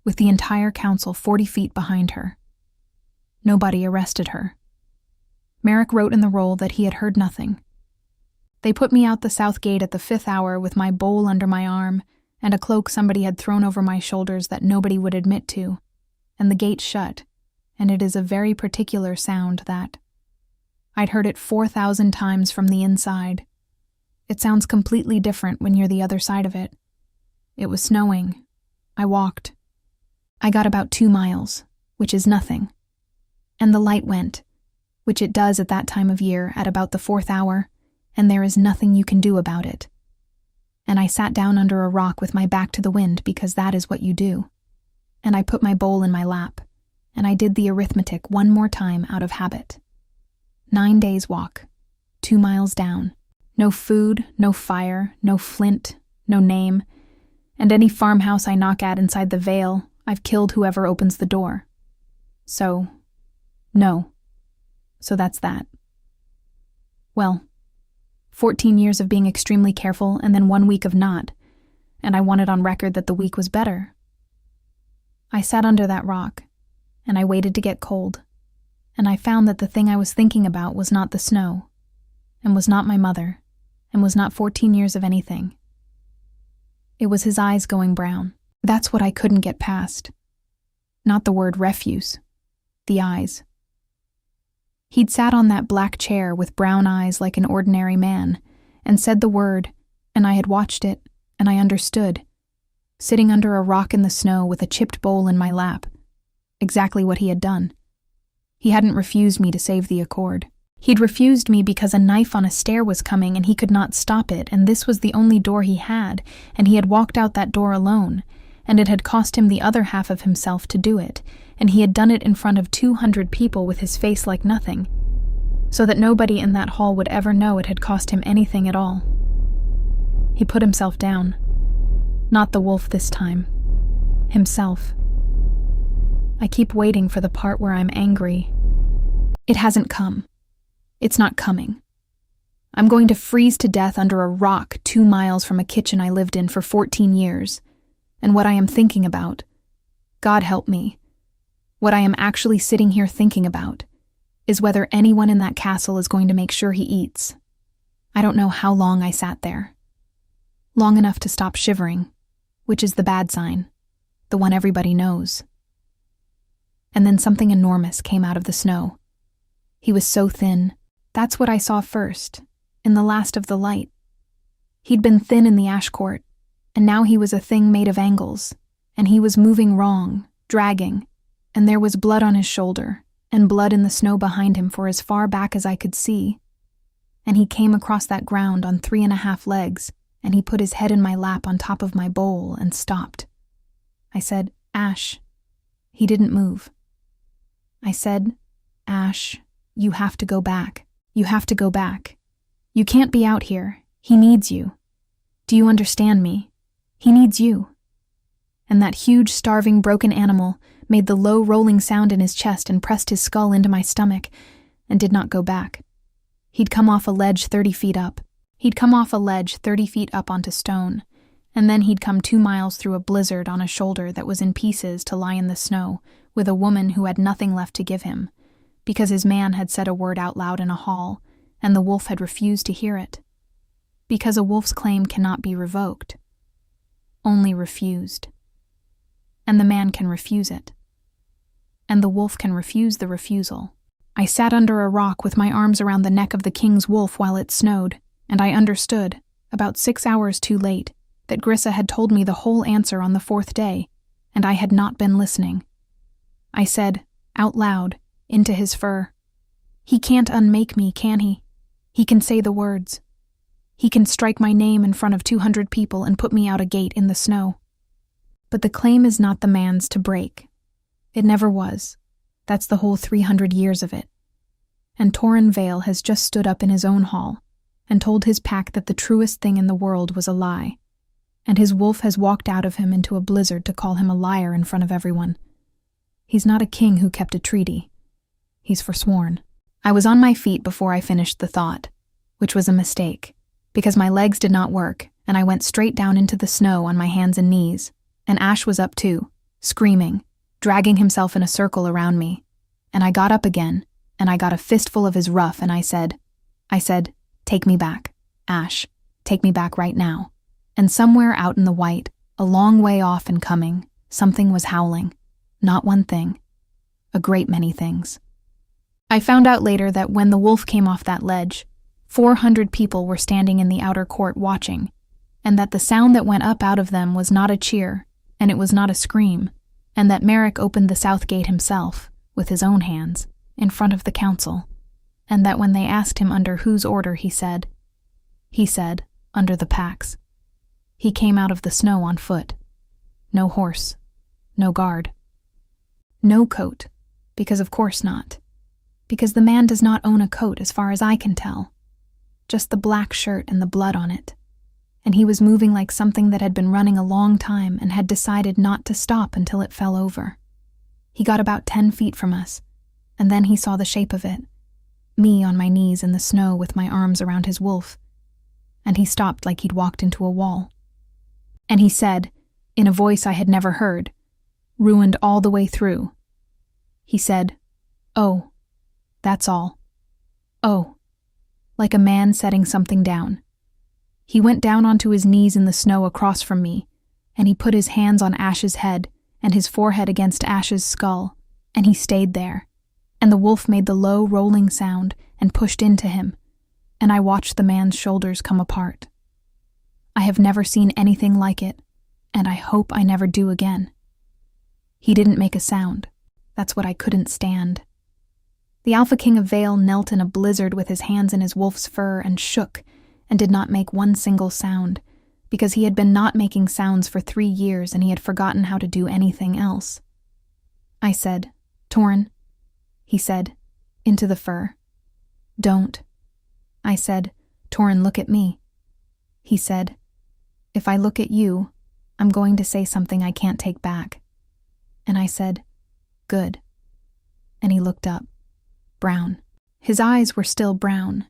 with the entire council 40 feet behind her. Nobody arrested her. Merrick wrote in the roll that he had heard nothing. They put me out the south gate at the 5th hour with my bowl under my arm and a cloak somebody had thrown over my shoulders that nobody would admit to, and the gate shut, and it is a very particular sound that. I'd heard it 4,000 times from the inside. It sounds completely different when you're the other side of it. It was snowing. I walked. I got about 2 miles, which is nothing. And the light went, which it does at that time of year at about the 4th hour, and there is nothing you can do about it. And I sat down under a rock with my back to the wind because that is what you do. And I put my bowl in my lap, and I did the arithmetic one more time out of habit. 9 days walk, 2 miles down. No food, no fire, no flint, no name, and any farmhouse I knock at inside the Vale, I've killed whoever opens the door. So, no. So that's that. Well, 14 years of being extremely careful and then 1 week of not, and I wanted on record that the week was better. I sat under that rock, and I waited to get cold, and I found that the thing I was thinking about was not the snow, and was not my mother, and was not 14 years of anything. It was his eyes going brown. That's what I couldn't get past. Not the word refuse. The eyes. He'd sat on that black chair with brown eyes like an ordinary man, and said the word, and I had watched it, and I understood. Sitting under a rock in the snow with a chipped bowl in my lap. Exactly what he had done. He hadn't refused me to save the Accord. He'd refused me because a knife on a stair was coming and he could not stop it, and this was the only door he had, and he had walked out that door alone, and it had cost him the other half of himself to do it, and he had done it in front of 200 people with his face like nothing, so that nobody in that hall would ever know it had cost him anything at all. He put himself down. Not the wolf this time. Himself. I keep waiting for the part where I'm angry. It hasn't come. It's not coming. I'm going to freeze to death under a rock 2 miles from a kitchen I lived in for 14 years. And what I am thinking about, God help me, what I am actually sitting here thinking about, is whether anyone in that castle is going to make sure he eats. I don't know how long I sat there. Long enough to stop shivering, which is the bad sign, the one everybody knows. And then something enormous came out of the snow. He was so thin. That's what I saw first, in the last of the light. He'd been thin in the ash court, and now he was a thing made of angles, and he was moving wrong, dragging, and there was blood on his shoulder, and blood in the snow behind him for as far back as I could see. And he came across that ground on 3.5 legs, and he put his head in my lap on top of my bowl and stopped. I said, "Ash." He didn't move. I said, "Ash, you have to go back. You have to go back. You can't be out here. He needs you. Do you understand me? He needs you." And that huge, starving, broken animal made the low rolling sound in his chest and pressed his skull into my stomach and did not go back. He'd come off a ledge 30 feet up. He'd come off a ledge 30 feet up onto stone, and then he'd come 2 miles through a blizzard on a shoulder that was in pieces to lie in the snow with a woman who had nothing left to give him, because his man had said a word out loud in a hall, and the wolf had refused to hear it. Because a wolf's claim cannot be revoked, only refused. And the man can refuse it. And the wolf can refuse the refusal. I sat under a rock with my arms around the neck of the king's wolf while it snowed, and I understood, about 6 hours too late, that Grissa had told me the whole answer on the 4th day, and I had not been listening. I said, out loud, into his fur, "He can't unmake me, can he? He can say the words. He can strike my name in front of 200 people and put me out a gate in the snow. But the claim is not the man's to break. It never was. That's the whole 300 years of it. And Torrin Vale has just stood up in his own hall and told his pack that the truest thing in the world was a lie, and his wolf has walked out of him into a blizzard to call him a liar in front of everyone. He's not a king who kept a treaty. He's forsworn." I was on my feet before I finished the thought, which was a mistake, because my legs did not work, and I went straight down into the snow on my hands and knees, and Ash was up too, screaming, dragging himself in a circle around me, and I got up again, and I got a fistful of his ruff, and I said, "Take me back, Ash, take me back right now." And somewhere out in the white, a long way off and coming, something was howling. Not one thing, a great many things. I found out later that when the wolf came off that ledge, 400 people were standing in the outer court watching, and that the sound that went up out of them was not a cheer, and it was not a scream, and that Merrick opened the south gate himself, with his own hands, in front of the council, and that when they asked him under whose order he said, under the pack's. He came out of the snow on foot. No horse, no guard. No coat, because of course not. Because the man does not own a coat as far as I can tell. Just the black shirt and the blood on it. And he was moving like something that had been running a long time and had decided not to stop until it fell over. He got about 10 feet from us, and then he saw the shape of it, me on my knees in the snow with my arms around his wolf, and he stopped like he'd walked into a wall. And he said, in a voice I had never heard, ruined all the way through, he said, "Oh, that's all. Oh," like a man setting something down. He went down onto his knees in the snow across from me, and he put his hands on Ash's head and his forehead against Ash's skull, and he stayed there, and the wolf made the low rolling sound and pushed into him, and I watched the man's shoulders come apart. I have never seen anything like it, and I hope I never do again. He didn't make a sound. That's what I couldn't stand. The Alpha King of Vale knelt in a blizzard with his hands in his wolf's fur and shook, and did not make one single sound, because he had been not making sounds for 3 years and he had forgotten how to do anything else. I said, "Torrin." He said, "Into the fur." "Don't." I said, "Torrin, look at me." He said, "If I look at you, I'm going to say something I can't take back." And I said, "Good." And he looked up, brown. His eyes were still brown,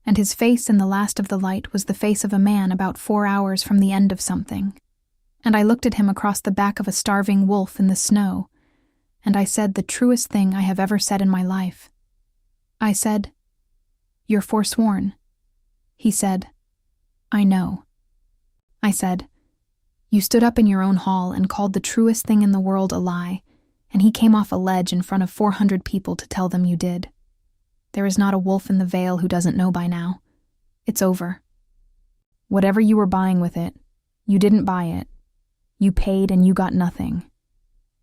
and his face in the last of the light was the face of a man about 4 hours from the end of something. And I looked at him across the back of a starving wolf in the snow, and I said the truest thing I have ever said in my life. I said, "You're forsworn." He said, "I know." I said, "You stood up in your own hall and called the truest thing in the world a lie, and he came off a ledge in front of 400 people to tell them you did. There is not a wolf in the Vale who doesn't know by now. It's over. Whatever you were buying with it, you didn't buy it. You paid and you got nothing.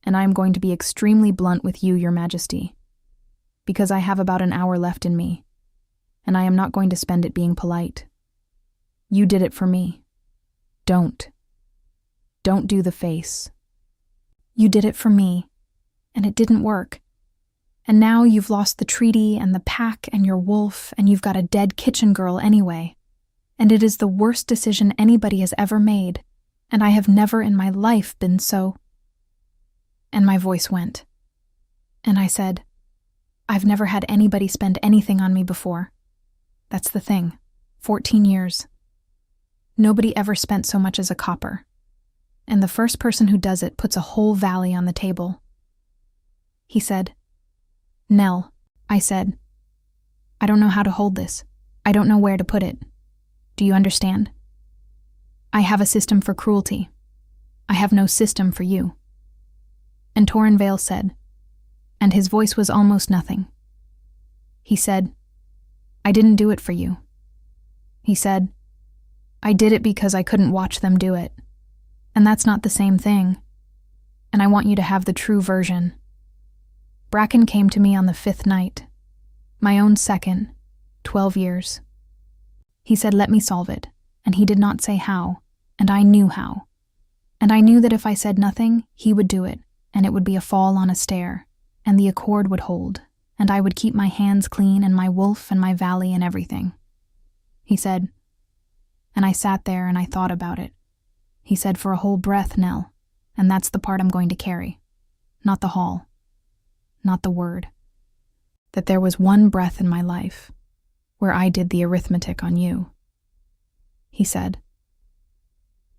And I am going to be extremely blunt with you, Your Majesty, because I have about an hour left in me, and I am not going to spend it being polite. You did it for me. Don't do the face. You did it for me, and it didn't work. And now you've lost the treaty and the pack and your wolf, and you've got a dead kitchen girl anyway. And it is the worst decision anybody has ever made, and I have never in my life been so..." And my voice went. And I said, "I've never had anybody spend anything on me before. That's the thing. 14 years. Nobody ever spent so much as a copper. And the first person who does it puts a whole valley on the table." He said, "Nell," I said, "I don't know how to hold this. I don't know where to put it. Do you understand? I have a system for cruelty. I have no system for you." And Torrin Vale said, and his voice was almost nothing. He said, "I didn't do it for you." He said, "I did it because I couldn't watch them do it. And that's not the same thing. And I want you to have the true version. Bracken came to me on the 5th night, my own second, 12 years. He said, 'Let me solve it,' and he did not say how, and I knew how. And I knew that if I said nothing, he would do it, and it would be a fall on a stair, and the accord would hold, and I would keep my hands clean and my wolf and my valley and everything." He said, and I sat there and I thought about it. He said, "For a whole breath, Nell, and that's the part I'm going to carry. Not the hall. Not the word. That there was one breath in my life where I did the arithmetic on you." He said,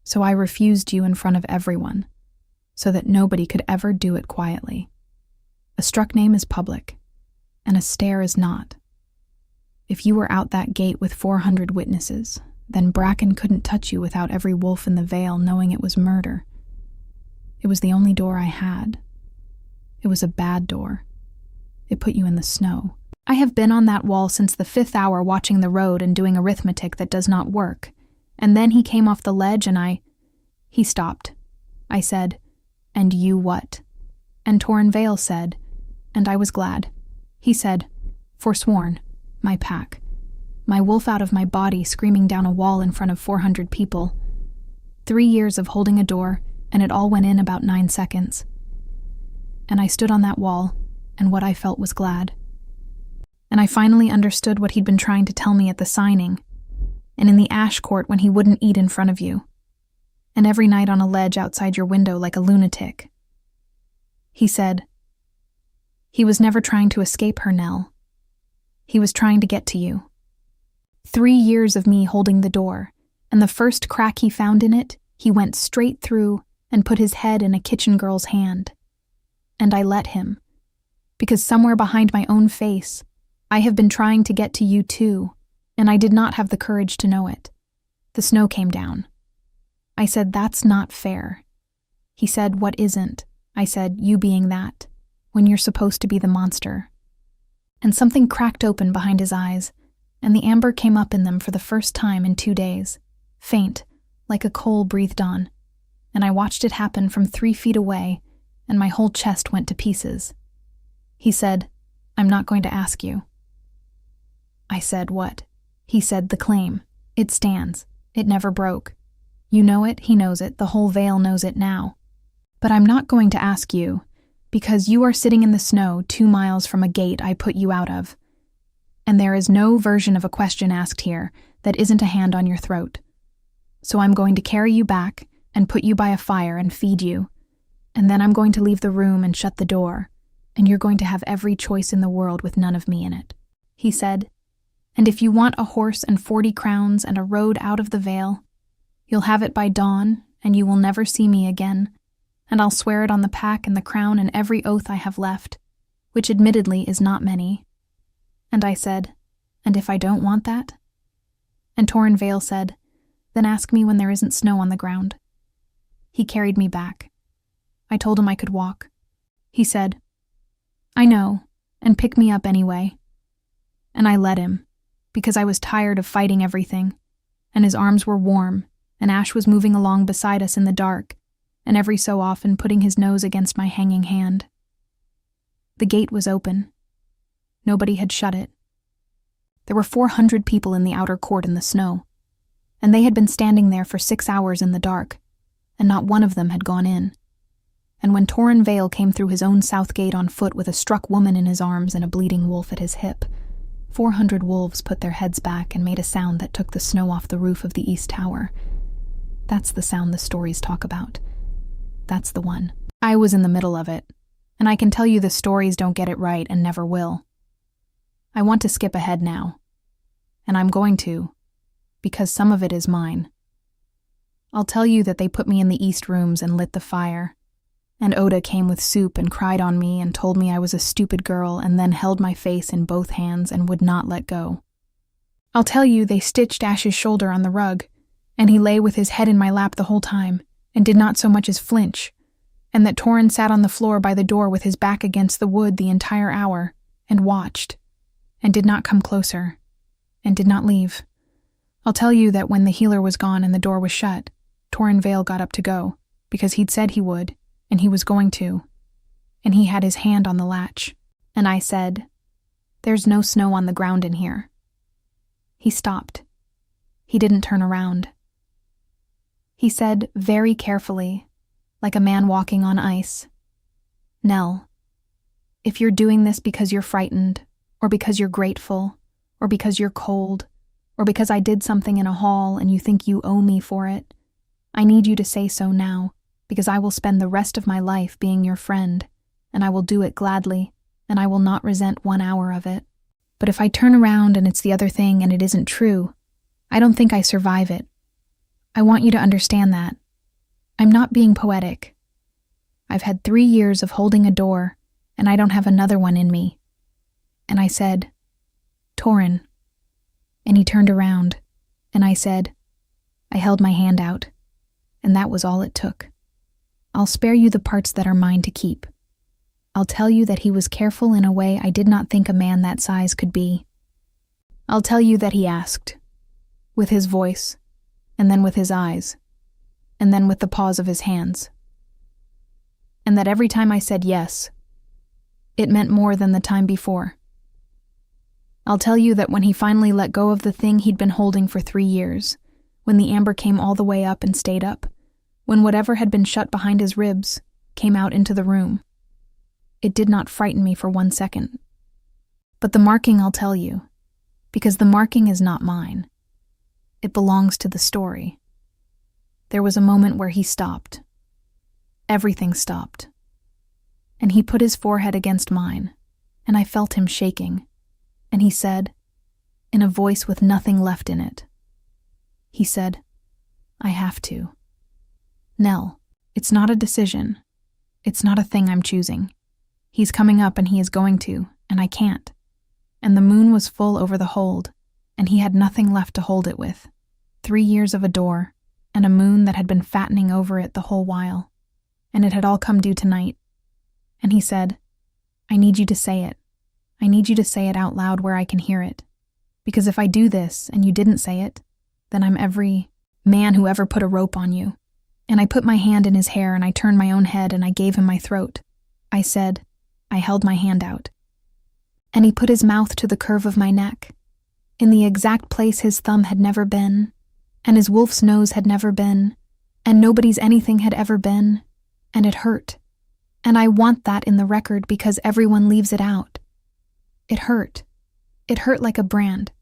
"So I refused you in front of everyone, so that nobody could ever do it quietly. A struck name is public, and a stare is not. If you were out that gate with 400 witnesses, then Bracken couldn't touch you without every wolf in the Vale knowing it was murder. It was the only door I had. It was a bad door. It put you in the snow. I have been on that wall since the 5th hour watching the road and doing arithmetic that does not work. And then he came off the ledge and He stopped. I said, 'And you what?' And Torrin Vale said, and I was glad. He said, 'Forsworn, my pack. My wolf out of my body screaming down a wall in front of 400 people. 3 years of holding a door, and it all went in about 9 seconds. And I stood on that wall, and what I felt was glad. And I finally understood what he'd been trying to tell me at the signing, and in the ash court when he wouldn't eat in front of you, and every night on a ledge outside your window like a lunatic. He said, he was never trying to escape her, Nell. He was trying to get to you. 3 years of me holding the door, and the first crack he found in it, he went straight through and put his head in a kitchen girl's hand. And I let him, because somewhere behind my own face, I have been trying to get to you too, and I did not have the courage to know it. The snow came down. I said, "That's not fair." He said, "What isn't?" I said, "You being that, when you're supposed to be the monster." And something cracked open behind his eyes, and the amber came up in them for the first time in 2 days, faint, like a coal breathed on, and I watched it happen from 3 feet away, and my whole chest went to pieces. He said, "I'm not going to ask you." I said, "What?" He said, "The claim. It stands. It never broke. You know it, he knows it, the whole Vale knows it now. But I'm not going to ask you, because you are sitting in the snow 2 miles from a gate I put you out of. And there is no version of a question asked here that isn't a hand on your throat. So I'm going to carry you back and put you by a fire and feed you. And then I'm going to leave the room and shut the door, and you're going to have every choice in the world with none of me in it." He said, And if you want a horse and 40 crowns and a road out of the Vale, you'll have it by dawn, and you will never see me again, and I'll swear it on the pack and the crown and every oath I have left, which admittedly is not many. And I said, and if I don't want that? And Torrin Vale said, then ask me when there isn't snow on the ground. He carried me back. I told him I could walk. He said, I know, and pick me up anyway. And I let him, because I was tired of fighting everything, and his arms were warm, and Ash was moving along beside us in the dark, and every so often putting his nose against my hanging hand. The gate was open. Nobody had shut it. There were 400 people in the outer court in the snow, and they had been standing there for 6 hours in the dark, and not one of them had gone in. And when Torrin Vale came through his own south gate on foot with a struck woman in his arms and a bleeding wolf at his hip, 400 wolves put their heads back and made a sound that took the snow off the roof of the East Tower. That's the sound the stories talk about. That's the one. I was in the middle of it, and I can tell you the stories don't get it right and never will. I want to skip ahead now, and I'm going to, because some of it is mine. I'll tell you that they put me in the east rooms and lit the fire, and Oda came with soup and cried on me and told me I was a stupid girl and then held my face in both hands and would not let go. I'll tell you they stitched Ash's shoulder on the rug, and he lay with his head in my lap the whole time and did not so much as flinch, and that Torrin sat on the floor by the door with his back against the wood the entire hour and watched, and did not come closer, and did not leave. I'll tell you that when the healer was gone and the door was shut, Torrin Vale got up to go, because he'd said he would, and he was going to, and he had his hand on the latch, and I said, there's no snow on the ground in here. He stopped. He didn't turn around. He said very carefully, like a man walking on ice, Nell, if you're doing this because you're frightened, or because you're grateful, or because you're cold, or because I did something in a hall and you think you owe me for it, I need you to say so now, because I will spend the rest of my life being your friend, and I will do it gladly, and I will not resent 1 hour of it. But if I turn around and it's the other thing and it isn't true, I don't think I survive it. I want you to understand that. I'm not being poetic. I've had 3 years of holding a door, and I don't have another one in me. And I said, Torrin. And he turned around, and I said, I held my hand out, and that was all it took. I'll spare you the parts that are mine to keep. I'll tell you that he was careful in a way I did not think a man that size could be. I'll tell you that he asked, with his voice, and then with his eyes, and then with the paws of his hands. And that every time I said yes, it meant more than the time before. I'll tell you that when he finally let go of the thing he'd been holding for 3 years, when the amber came all the way up and stayed up, when whatever had been shut behind his ribs came out into the room, it did not frighten me for 1 second. But the marking I'll tell you, because the marking is not mine. It belongs to the story. There was a moment where he stopped. Everything stopped. And he put his forehead against mine, and I felt him shaking. And he said, in a voice with nothing left in it, he said, I have to. Nell, it's not a decision. It's not a thing I'm choosing. He's coming up and he is going to, and I can't. And the moon was full over the hold, and he had nothing left to hold it with. 3 years of a door, and a moon that had been fattening over it the whole while, and it had all come due tonight. And he said, I need you to say it. I need you to say it out loud where I can hear it. Because if I do this and you didn't say it, then I'm every man who ever put a rope on you. And I put my hand in his hair and I turned my own head and I gave him my throat. I said, I held my hand out. And he put his mouth to the curve of my neck, in the exact place his thumb had never been, and his wolf's nose had never been, and nobody's anything had ever been, and it hurt. And I want that in the record because everyone leaves it out. It hurt. It hurt like a brand.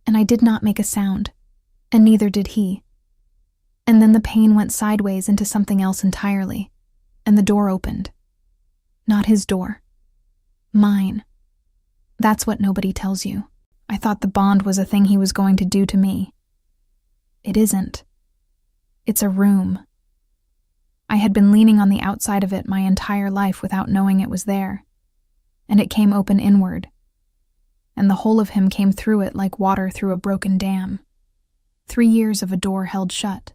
And I did not make a sound, and neither did he. And then the pain went sideways into something else entirely, and the door opened. Not his door. Mine. That's what nobody tells you. I thought the bond was a thing he was going to do to me. It isn't. It's a room. I had been leaning on the outside of it my entire life without knowing it was there, and it came open inward, and the whole of him came through it like water through a broken dam. 3 years of a door held shut,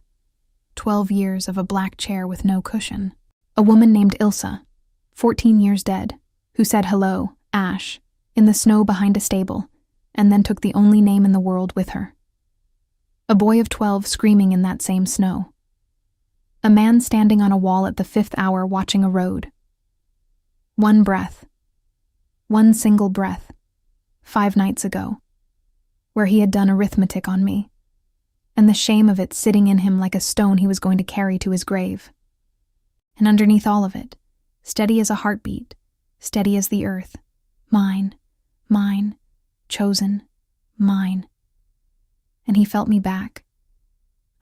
12 years of a black chair with no cushion. A woman named Ilsa, 14 years dead, who said hello, Ash, in the snow behind a stable, and then took the only name in the world with her. A boy of 12 screaming in that same snow. A man standing on a wall at the 5th hour watching a road. One breath. One single breath. 5 nights ago, where he had done arithmetic on me, and the shame of it sitting in him like a stone he was going to carry to his grave. And underneath all of it, steady as a heartbeat, steady as the earth, mine, chosen, mine. And he felt me back.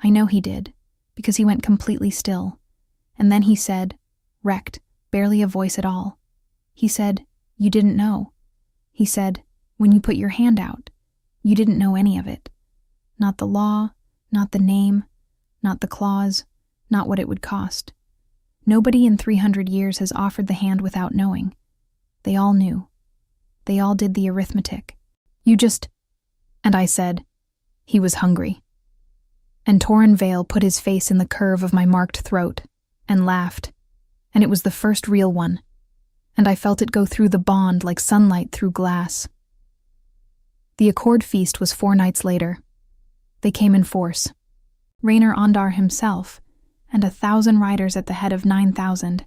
I know he did, because he went completely still. And then he said, wrecked, barely a voice at all. He said, you didn't know. He said, when you put your hand out, you didn't know any of it. Not the law, not the name, not the clause, not what it would cost. Nobody in 300 years has offered the hand without knowing. They all knew. They all did the arithmetic. You just... And I said, he was hungry. And Torrin Vale put his face in the curve of my marked throat and laughed, and it was the first real one, and I felt it go through the bond like sunlight through glass. The Accord feast was 4 nights later. They came in force. Rainer Ondar himself, and 1,000 riders at the head of 9,000,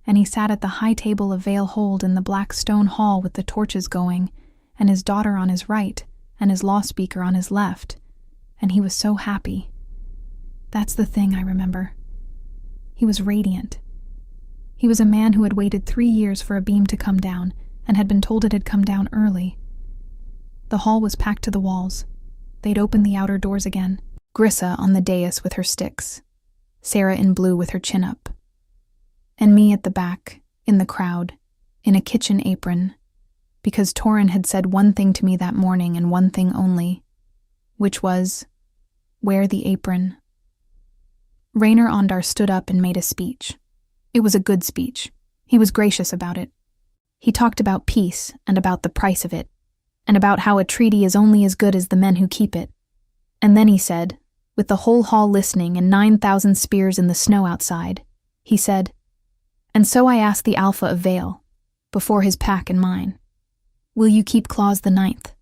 and he sat at the high table of Vale Hold in the black stone hall with the torches going, and his daughter on his right, and his law speaker on his left, and he was so happy. That's the thing I remember. He was radiant. He was a man who had waited 3 years for a beam to come down, and had been told it had come down early. The hall was packed to the walls. They'd opened the outer doors again. Grissa on the dais with her sticks, Sarah in blue with her chin up, and me at the back, in the crowd, in a kitchen apron, because Torrin had said one thing to me that morning and one thing only, which was, wear the apron. Rainer Ondar stood up and made a speech. It was a good speech. He was gracious about it. He talked about peace and about the price of it, and about how a treaty is only as good as the men who keep it. And then he said, with the whole hall listening and 9,000 spears in the snow outside, he said, and so I asked the Alpha of Vale, before his pack and mine, will you keep Clause the 9th?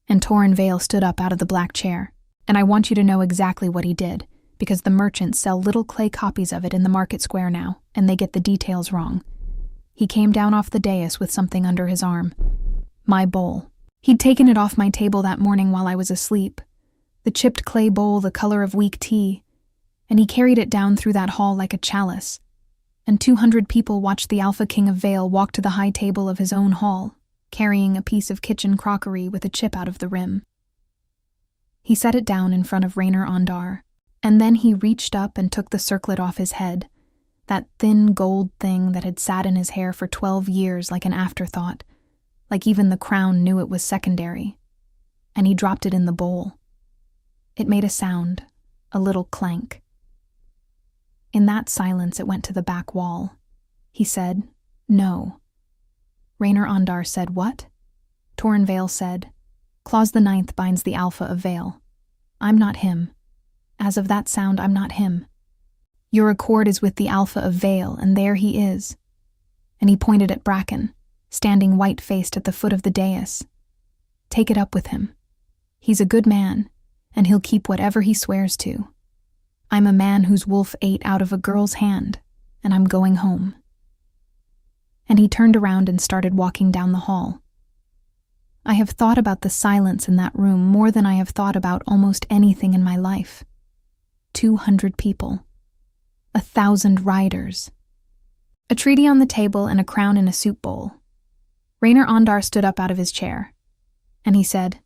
And Torrin Vale stood up out of the black chair, and I want you to know exactly what he did, because the merchants sell little clay copies of it in the market square now, and they get the details wrong. He came down off the dais with something under his arm. My bowl. He'd taken it off my table that morning while I was asleep. The chipped clay bowl the color of weak tea, and he carried it down through that hall like a chalice, and 200 people watched the Alpha King of Vale walk to the high table of his own hall, carrying a piece of kitchen crockery with a chip out of the rim. He set it down in front of Rainer Ondar, and then he reached up and took the circlet off his head, that thin gold thing that had sat in his hair for 12 years like an afterthought, like even the crown knew it was secondary, and he dropped it in the bowl. It made a sound, a little clank. In that silence it went to the back wall. He said, no. Rainer Ondar said, what? Torrin Vale said, Clause the 9th binds the Alpha of Vale. I'm not him. As of that sound, I'm not him. Your accord is with the Alpha of Vale, and there he is. And he pointed at Bracken, standing white-faced at the foot of the dais. Take it up with him. He's a good man, and he'll keep whatever he swears to. I'm a man whose wolf ate out of a girl's hand, and I'm going home. And he turned around and started walking down the hall. I have thought about the silence in that room more than I have thought about almost anything in my life. 200 people. 1,000 riders. A treaty on the table and a crown in a soup bowl. Rainer Ondar stood up out of his chair, and he said,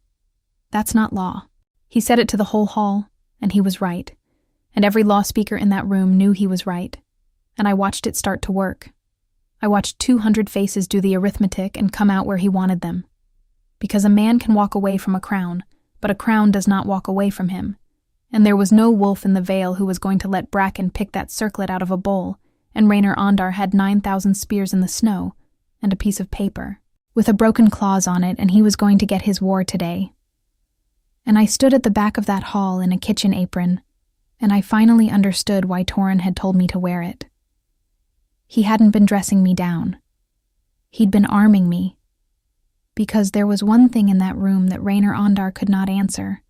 that's not law. He said it to the whole hall, and he was right, and every law speaker in that room knew he was right, and I watched it start to work. I watched 200 faces do the arithmetic and come out where he wanted them. because a man can walk away from a crown, but a crown does not walk away from him. And there was no wolf in the Vale who was going to let Bracken pick that circlet out of a bowl, and Rainer Ondar had 9,000 spears in the snow, and a piece of paper, with a broken clause on it, and he was going to get his war today. And I stood at the back of that hall in a kitchen apron, and I finally understood why Torin had told me to wear it. He hadn't been dressing me down. He'd been arming me. Because there was one thing in that room that Rainer Ondar could not answer,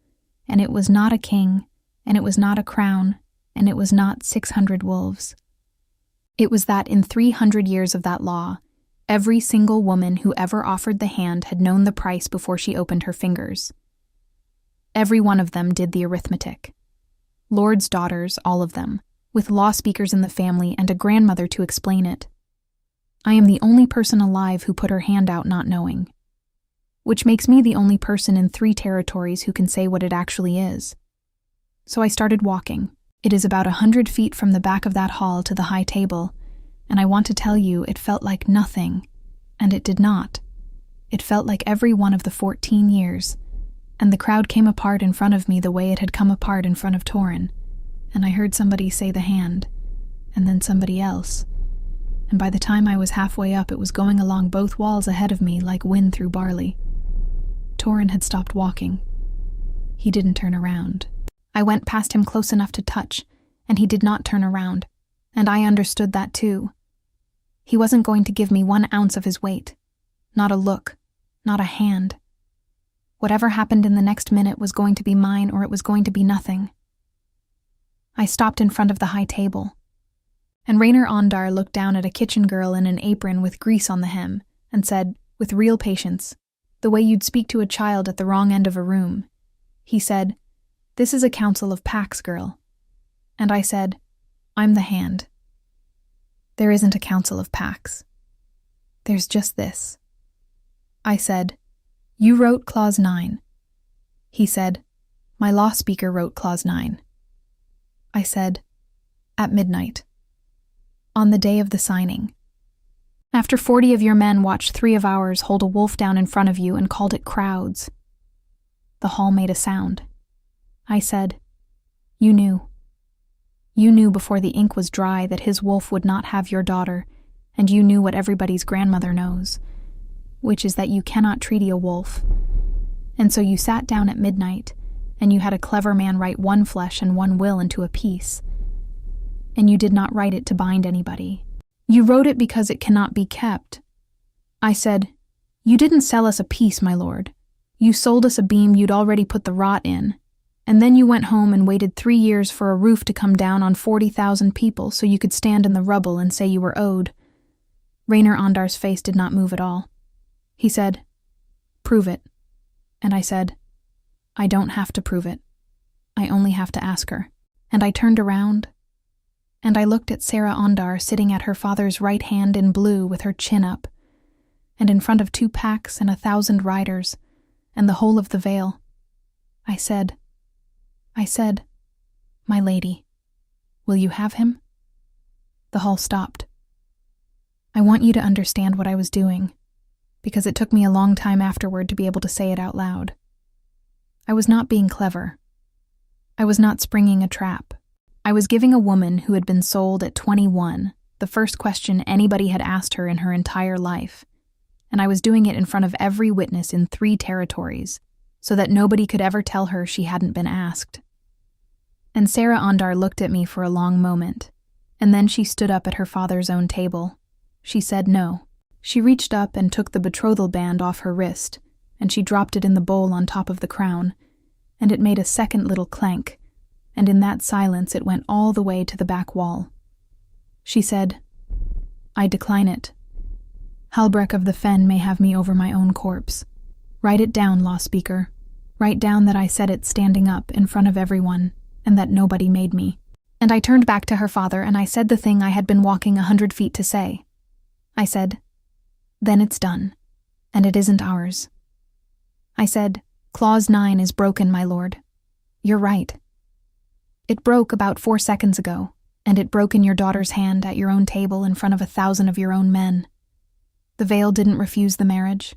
and it was not a king, and it was not a crown, and it was not 600 wolves. It was that in 300 years of that law, every single woman who ever offered the hand had known the price before she opened her fingers. Every one of them did the arithmetic. Lords' daughters, all of them, with law speakers in the family and a grandmother to explain it. I am the only person alive who put her hand out not knowing. Which makes me the only person in 3 territories who can say what it actually is. So I started walking. It is about 100 feet from the back of that hall to the high table, and I want to tell you it felt like nothing, and it did not. It felt like every one of the 14 years, and the crowd came apart in front of me the way it had come apart in front of Torin, and I heard somebody say the hand, and then somebody else, and by the time I was halfway up it was going along both walls ahead of me like wind through barley. Torin had stopped walking. He didn't turn around. I went past him close enough to touch, and he did not turn around, and I understood that too. He wasn't going to give me 1 ounce of his weight. Not a look, not a hand. Whatever happened in the next minute was going to be mine, or it was going to be nothing. I stopped in front of the high table, and Rainer Ondar looked down at a kitchen girl in an apron with grease on the hem, and said, with real patience, the way you'd speak to a child at the wrong end of a room. He said, "This is a council of packs, girl." And I said, "I'm the hand." There isn't a council of packs. There's just this. I said, "You wrote Clause 9. He said, "My law speaker wrote Clause 9. I said, "At midnight. On the day of the signing. After 40 of your men watched 3 of ours hold a wolf down in front of you and called it crowds." The hall made a sound. I said, "You knew. You knew before the ink was dry that his wolf would not have your daughter, and you knew what everybody's grandmother knows, which is that you cannot treaty a wolf. And so you sat down at midnight, and you had a clever man write 1 flesh and 1 will into a piece. And you did not write it to bind anybody. You wrote it because it cannot be kept." I said, "You didn't sell us a piece, my lord. You sold us a beam you'd already put the rot in, and then you went home and waited 3 years for a roof to come down on 40,000 people so you could stand in the rubble and say you were owed." Rainer Ondar's face did not move at all. He said, "Prove it." And I said, "I don't have to prove it. I only have to ask her." And I turned around, and I looked at Sarah Ondar sitting at her father's right hand in blue with her chin up, and in front of 2 packs and 1,000 riders, and the whole of the Vale. I said, "My lady, will you have him?" The hall stopped. I want you to understand what I was doing, because it took me a long time afterward to be able to say it out loud. I was not being clever. I was not springing a trap. I was giving a woman who had been sold at 21 the first question anybody had asked her in her entire life, and I was doing it in front of every witness in 3 territories, so that nobody could ever tell her she hadn't been asked. And Sarah Ondar looked at me for a long moment, and then she stood up at her father's own table. She said no. She reached up and took the betrothal band off her wrist, and she dropped it in the bowl on top of the crown, and it made a second little clank, and in that silence it went all the way to the back wall. She said, "I decline it. Halbrecht of the Fen may have me over my own corpse. Write it down, law speaker. Write down that I said it standing up in front of everyone, and that nobody made me." And I turned back to her father and I said the thing I had been walking 100 feet to say. I said, "Then it's done, and it isn't ours." I said, "Clause 9 is broken, my lord. You're right. It broke about 4 seconds ago, and it broke in your daughter's hand at your own table in front of 1,000 of your own men. The Vale didn't refuse the marriage.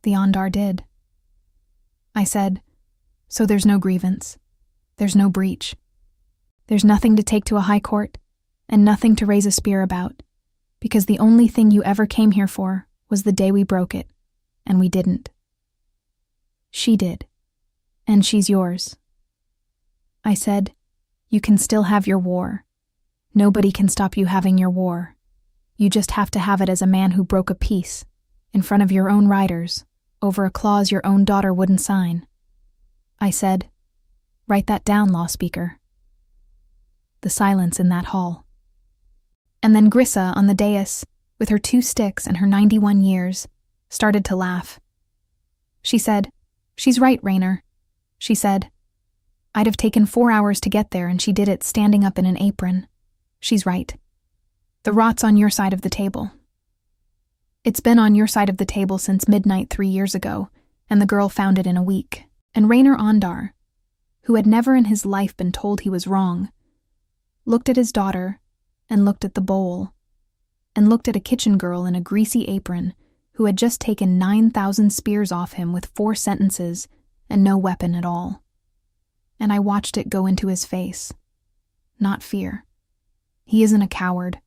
The Ondar did. I said, so there's no grievance. There's no breach. There's nothing to take to a high court, and nothing to raise a spear about, because the only thing you ever came here for was the day we broke it, and we didn't. She did, and she's yours. I said, you can still have your war. Nobody can stop you having your war. You just have to have it as a man who broke a peace, in front of your own riders, over a clause your own daughter wouldn't sign. I said, write that down, law speaker. The silence in that hall. And then Grissa on the dais, with her 2 sticks and her 91 years, started to laugh. She said, she's right, Raynor. She said, I'd have taken 4 hours to get there and she did it standing up in an apron. She's right. The rot's on your side of the table. It's been on your side of the table since midnight 3 years ago, and the girl found it in a week. And Raynor Ondar, who had never in his life been told he was wrong, looked at his daughter, and looked at the bowl, and looked at a kitchen girl in a greasy apron who had just taken 9,000 spears off him with 4 sentences and no weapon at all. And I watched it go into his face. Not fear. He isn't a coward,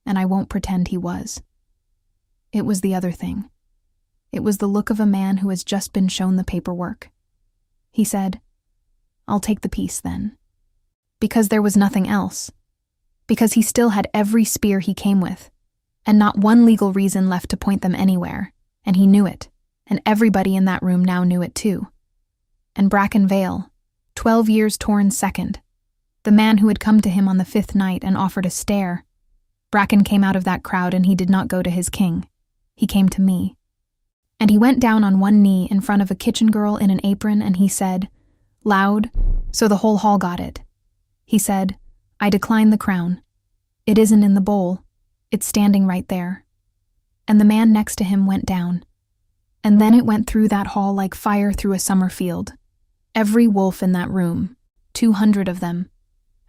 and I won't pretend he was. It was the other thing. It was the look of a man who has just been shown the paperwork. He said, I'll take the peace then. Because there was nothing else. Because he still had every spear he came with, and not one legal reason left to point them anywhere, and he knew it, and everybody in that room now knew it too. And Bracken Vale, 12 years Torrens second, the man who had come to him on the 5th night and offered a stare. Bracken came out of that crowd and he did not go to his king. He came to me. And he went down on one knee in front of a kitchen girl in an apron and he said, loud, so the whole hall got it. He said, I decline the crown. It isn't in the bowl. It's standing right there. And the man next to him went down. And then it went through that hall like fire through a summer field. Every wolf in that room, 200 of them,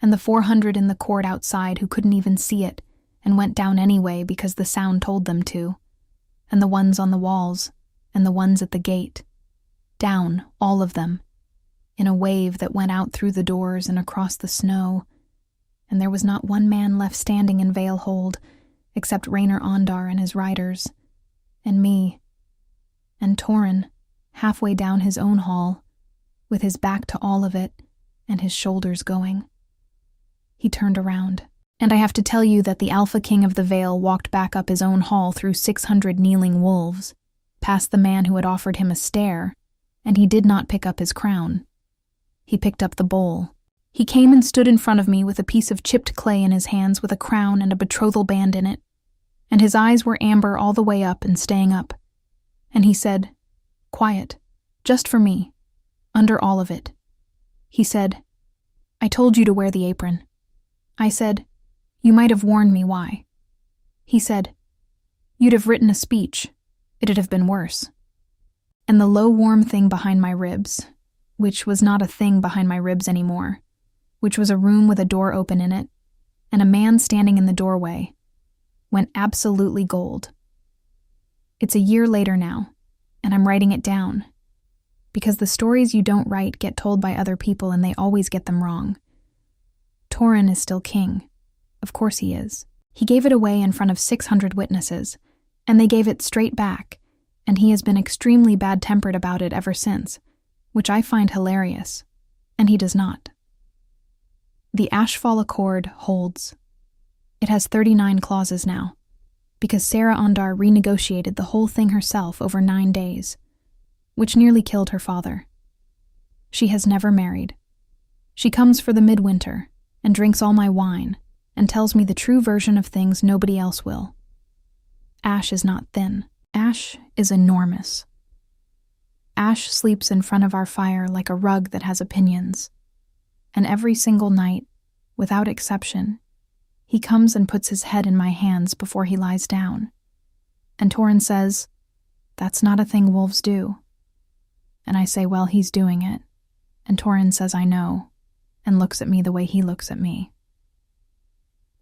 and the 400 in the court outside who couldn't even see it and went down anyway because the sound told them to, and the ones on the walls, and the ones at the gate. Down, all of them, in a wave that went out through the doors and across the snow, and there was not one man left standing in Vale Hold, except Raynor Ondar and his riders, and me, and Torren, halfway down his own hall, with his back to all of it, and his shoulders going. He turned around, and I have to tell you that the Alpha King of the Vale walked back up his own hall through 600 kneeling wolves, past the man who had offered him a stare, and he did not pick up his crown. He picked up the bowl. He came and stood in front of me with a piece of chipped clay in his hands with a crown and a betrothal band in it, and his eyes were amber all the way up and staying up. And he said, quiet, just for me, under all of it. He said, I told you to wear the apron. I said, you might have warned me why. He said, you'd have written a speech. It'd have been worse. And the low warm thing behind my ribs, which was not a thing behind my ribs anymore, which was a room with a door open in it, and a man standing in the doorway, went absolutely gold. It's a year later now, and I'm writing it down, because the stories you don't write get told by other people and they always get them wrong. Torren is still king. Of course he is. He gave it away in front of 600 witnesses, and they gave it straight back, and he has been extremely bad-tempered about it ever since, which I find hilarious, and he does not. The Ashfall Accord holds. It has 39 clauses now, because Sarah Ondar renegotiated the whole thing herself over 9 days, which nearly killed her father. She has never married. She comes for the midwinter and drinks all my wine and tells me the true version of things nobody else will. Ash is not thin. Ash is enormous. Ash sleeps in front of our fire like a rug that has opinions. And every single night, without exception, he comes and puts his head in my hands before he lies down. And Torren says, that's not a thing wolves do. And I say, well, he's doing it. And Torren says, I know, and looks at me the way he looks at me.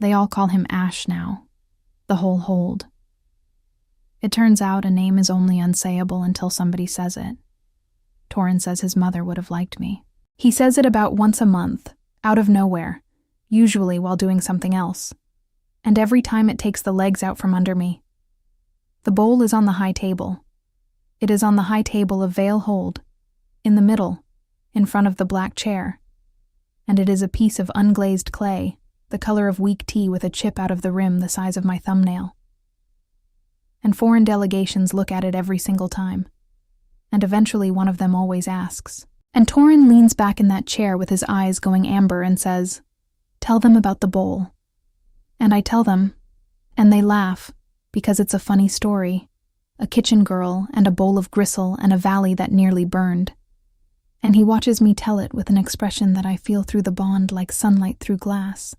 They all call him Ash now, the whole hold. It turns out a name is only unsayable until somebody says it. Torin says his mother would have liked me. He says it about once a month, out of nowhere, usually while doing something else. And every time it takes the legs out from under me. The bowl is on the high table. It is on the high table of Vale Hold, in the middle, in front of the black chair. And it is a piece of unglazed clay, the color of weak tea with a chip out of the rim the size of my thumbnail. And foreign delegations look at it every single time. And eventually one of them always asks. And Torin leans back in that chair with his eyes going amber and says, "Tell them about the bowl." And I tell them, and they laugh, because it's a funny story. A kitchen girl and a bowl of gristle and a valley that nearly burned. And he watches me tell it with an expression that I feel through the bond like sunlight through glass.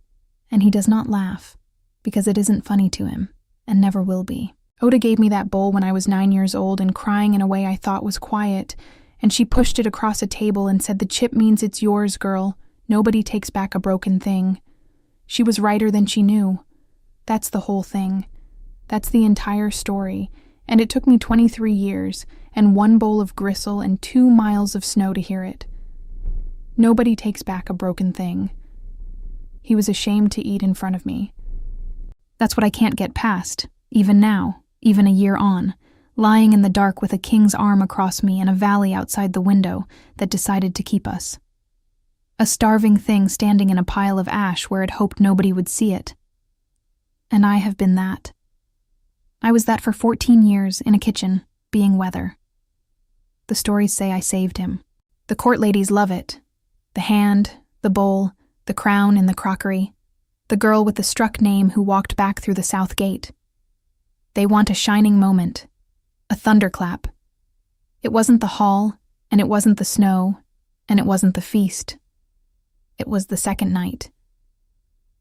And he does not laugh, because it isn't funny to him, and never will be. Oda gave me that bowl when I was 9 years old and crying in a way I thought was quiet, and she pushed it across a table and said, "The chip means it's yours, girl. Nobody takes back a broken thing." She was righter than she knew. That's the whole thing. That's the entire story, and it took me 23 years and 1 bowl of gristle and 2 miles of snow to hear it. Nobody takes back a broken thing. He was ashamed to eat in front of me. That's what I can't get past, even now. Even a year on, lying in the dark with a king's arm across me and a valley outside the window that decided to keep us. A starving thing standing in a pile of ash where it hoped nobody would see it. And I have been that. I was that for 14 years in a kitchen, being weather. The stories say I saved him. The court ladies love it. The hand, the bowl, the crown in the crockery. The girl with the struck name who walked back through the south gate. They want a shining moment, a thunderclap. It wasn't the hall, and it wasn't the snow, and it wasn't the feast. It was the second night.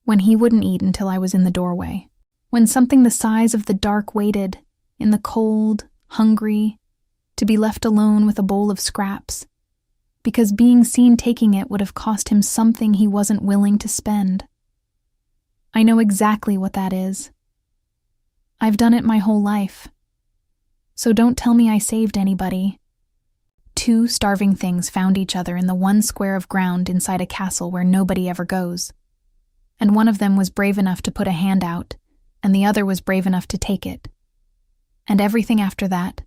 When he wouldn't eat until I was in the doorway. When something the size of the dark waited, in the cold, hungry, to be left alone with a bowl of scraps, because being seen taking it would have cost him something he wasn't willing to spend. I know exactly what that is. I've done it my whole life. So don't tell me I saved anybody. 2 starving things found each other in the 1 square of ground inside a castle where nobody ever goes. And one of them was brave enough to put a hand out, and the other was brave enough to take it. And everything after that,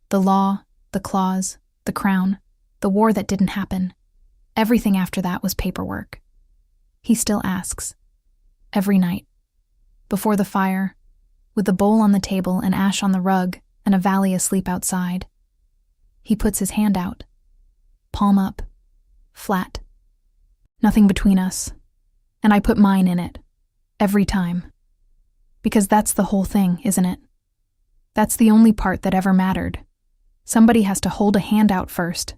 the law, the claws, the crown, the war that didn't happen, everything after that was paperwork. He still asks. Every night. Before the fire, with the bowl on the table and ash on the rug and a valley asleep outside. He puts his hand out, palm up, flat. Nothing between us, and I put mine in it, every time. Because that's the whole thing, isn't it? That's the only part that ever mattered. Somebody has to hold a hand out first,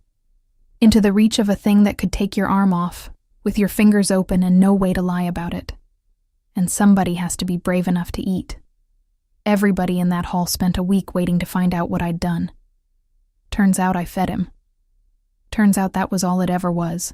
into the reach of a thing that could take your arm off, with your fingers open and no way to lie about it. And somebody has to be brave enough to eat. Everybody in that hall spent a week waiting to find out what I'd done. Turns out I fed him. Turns out that was all it ever was.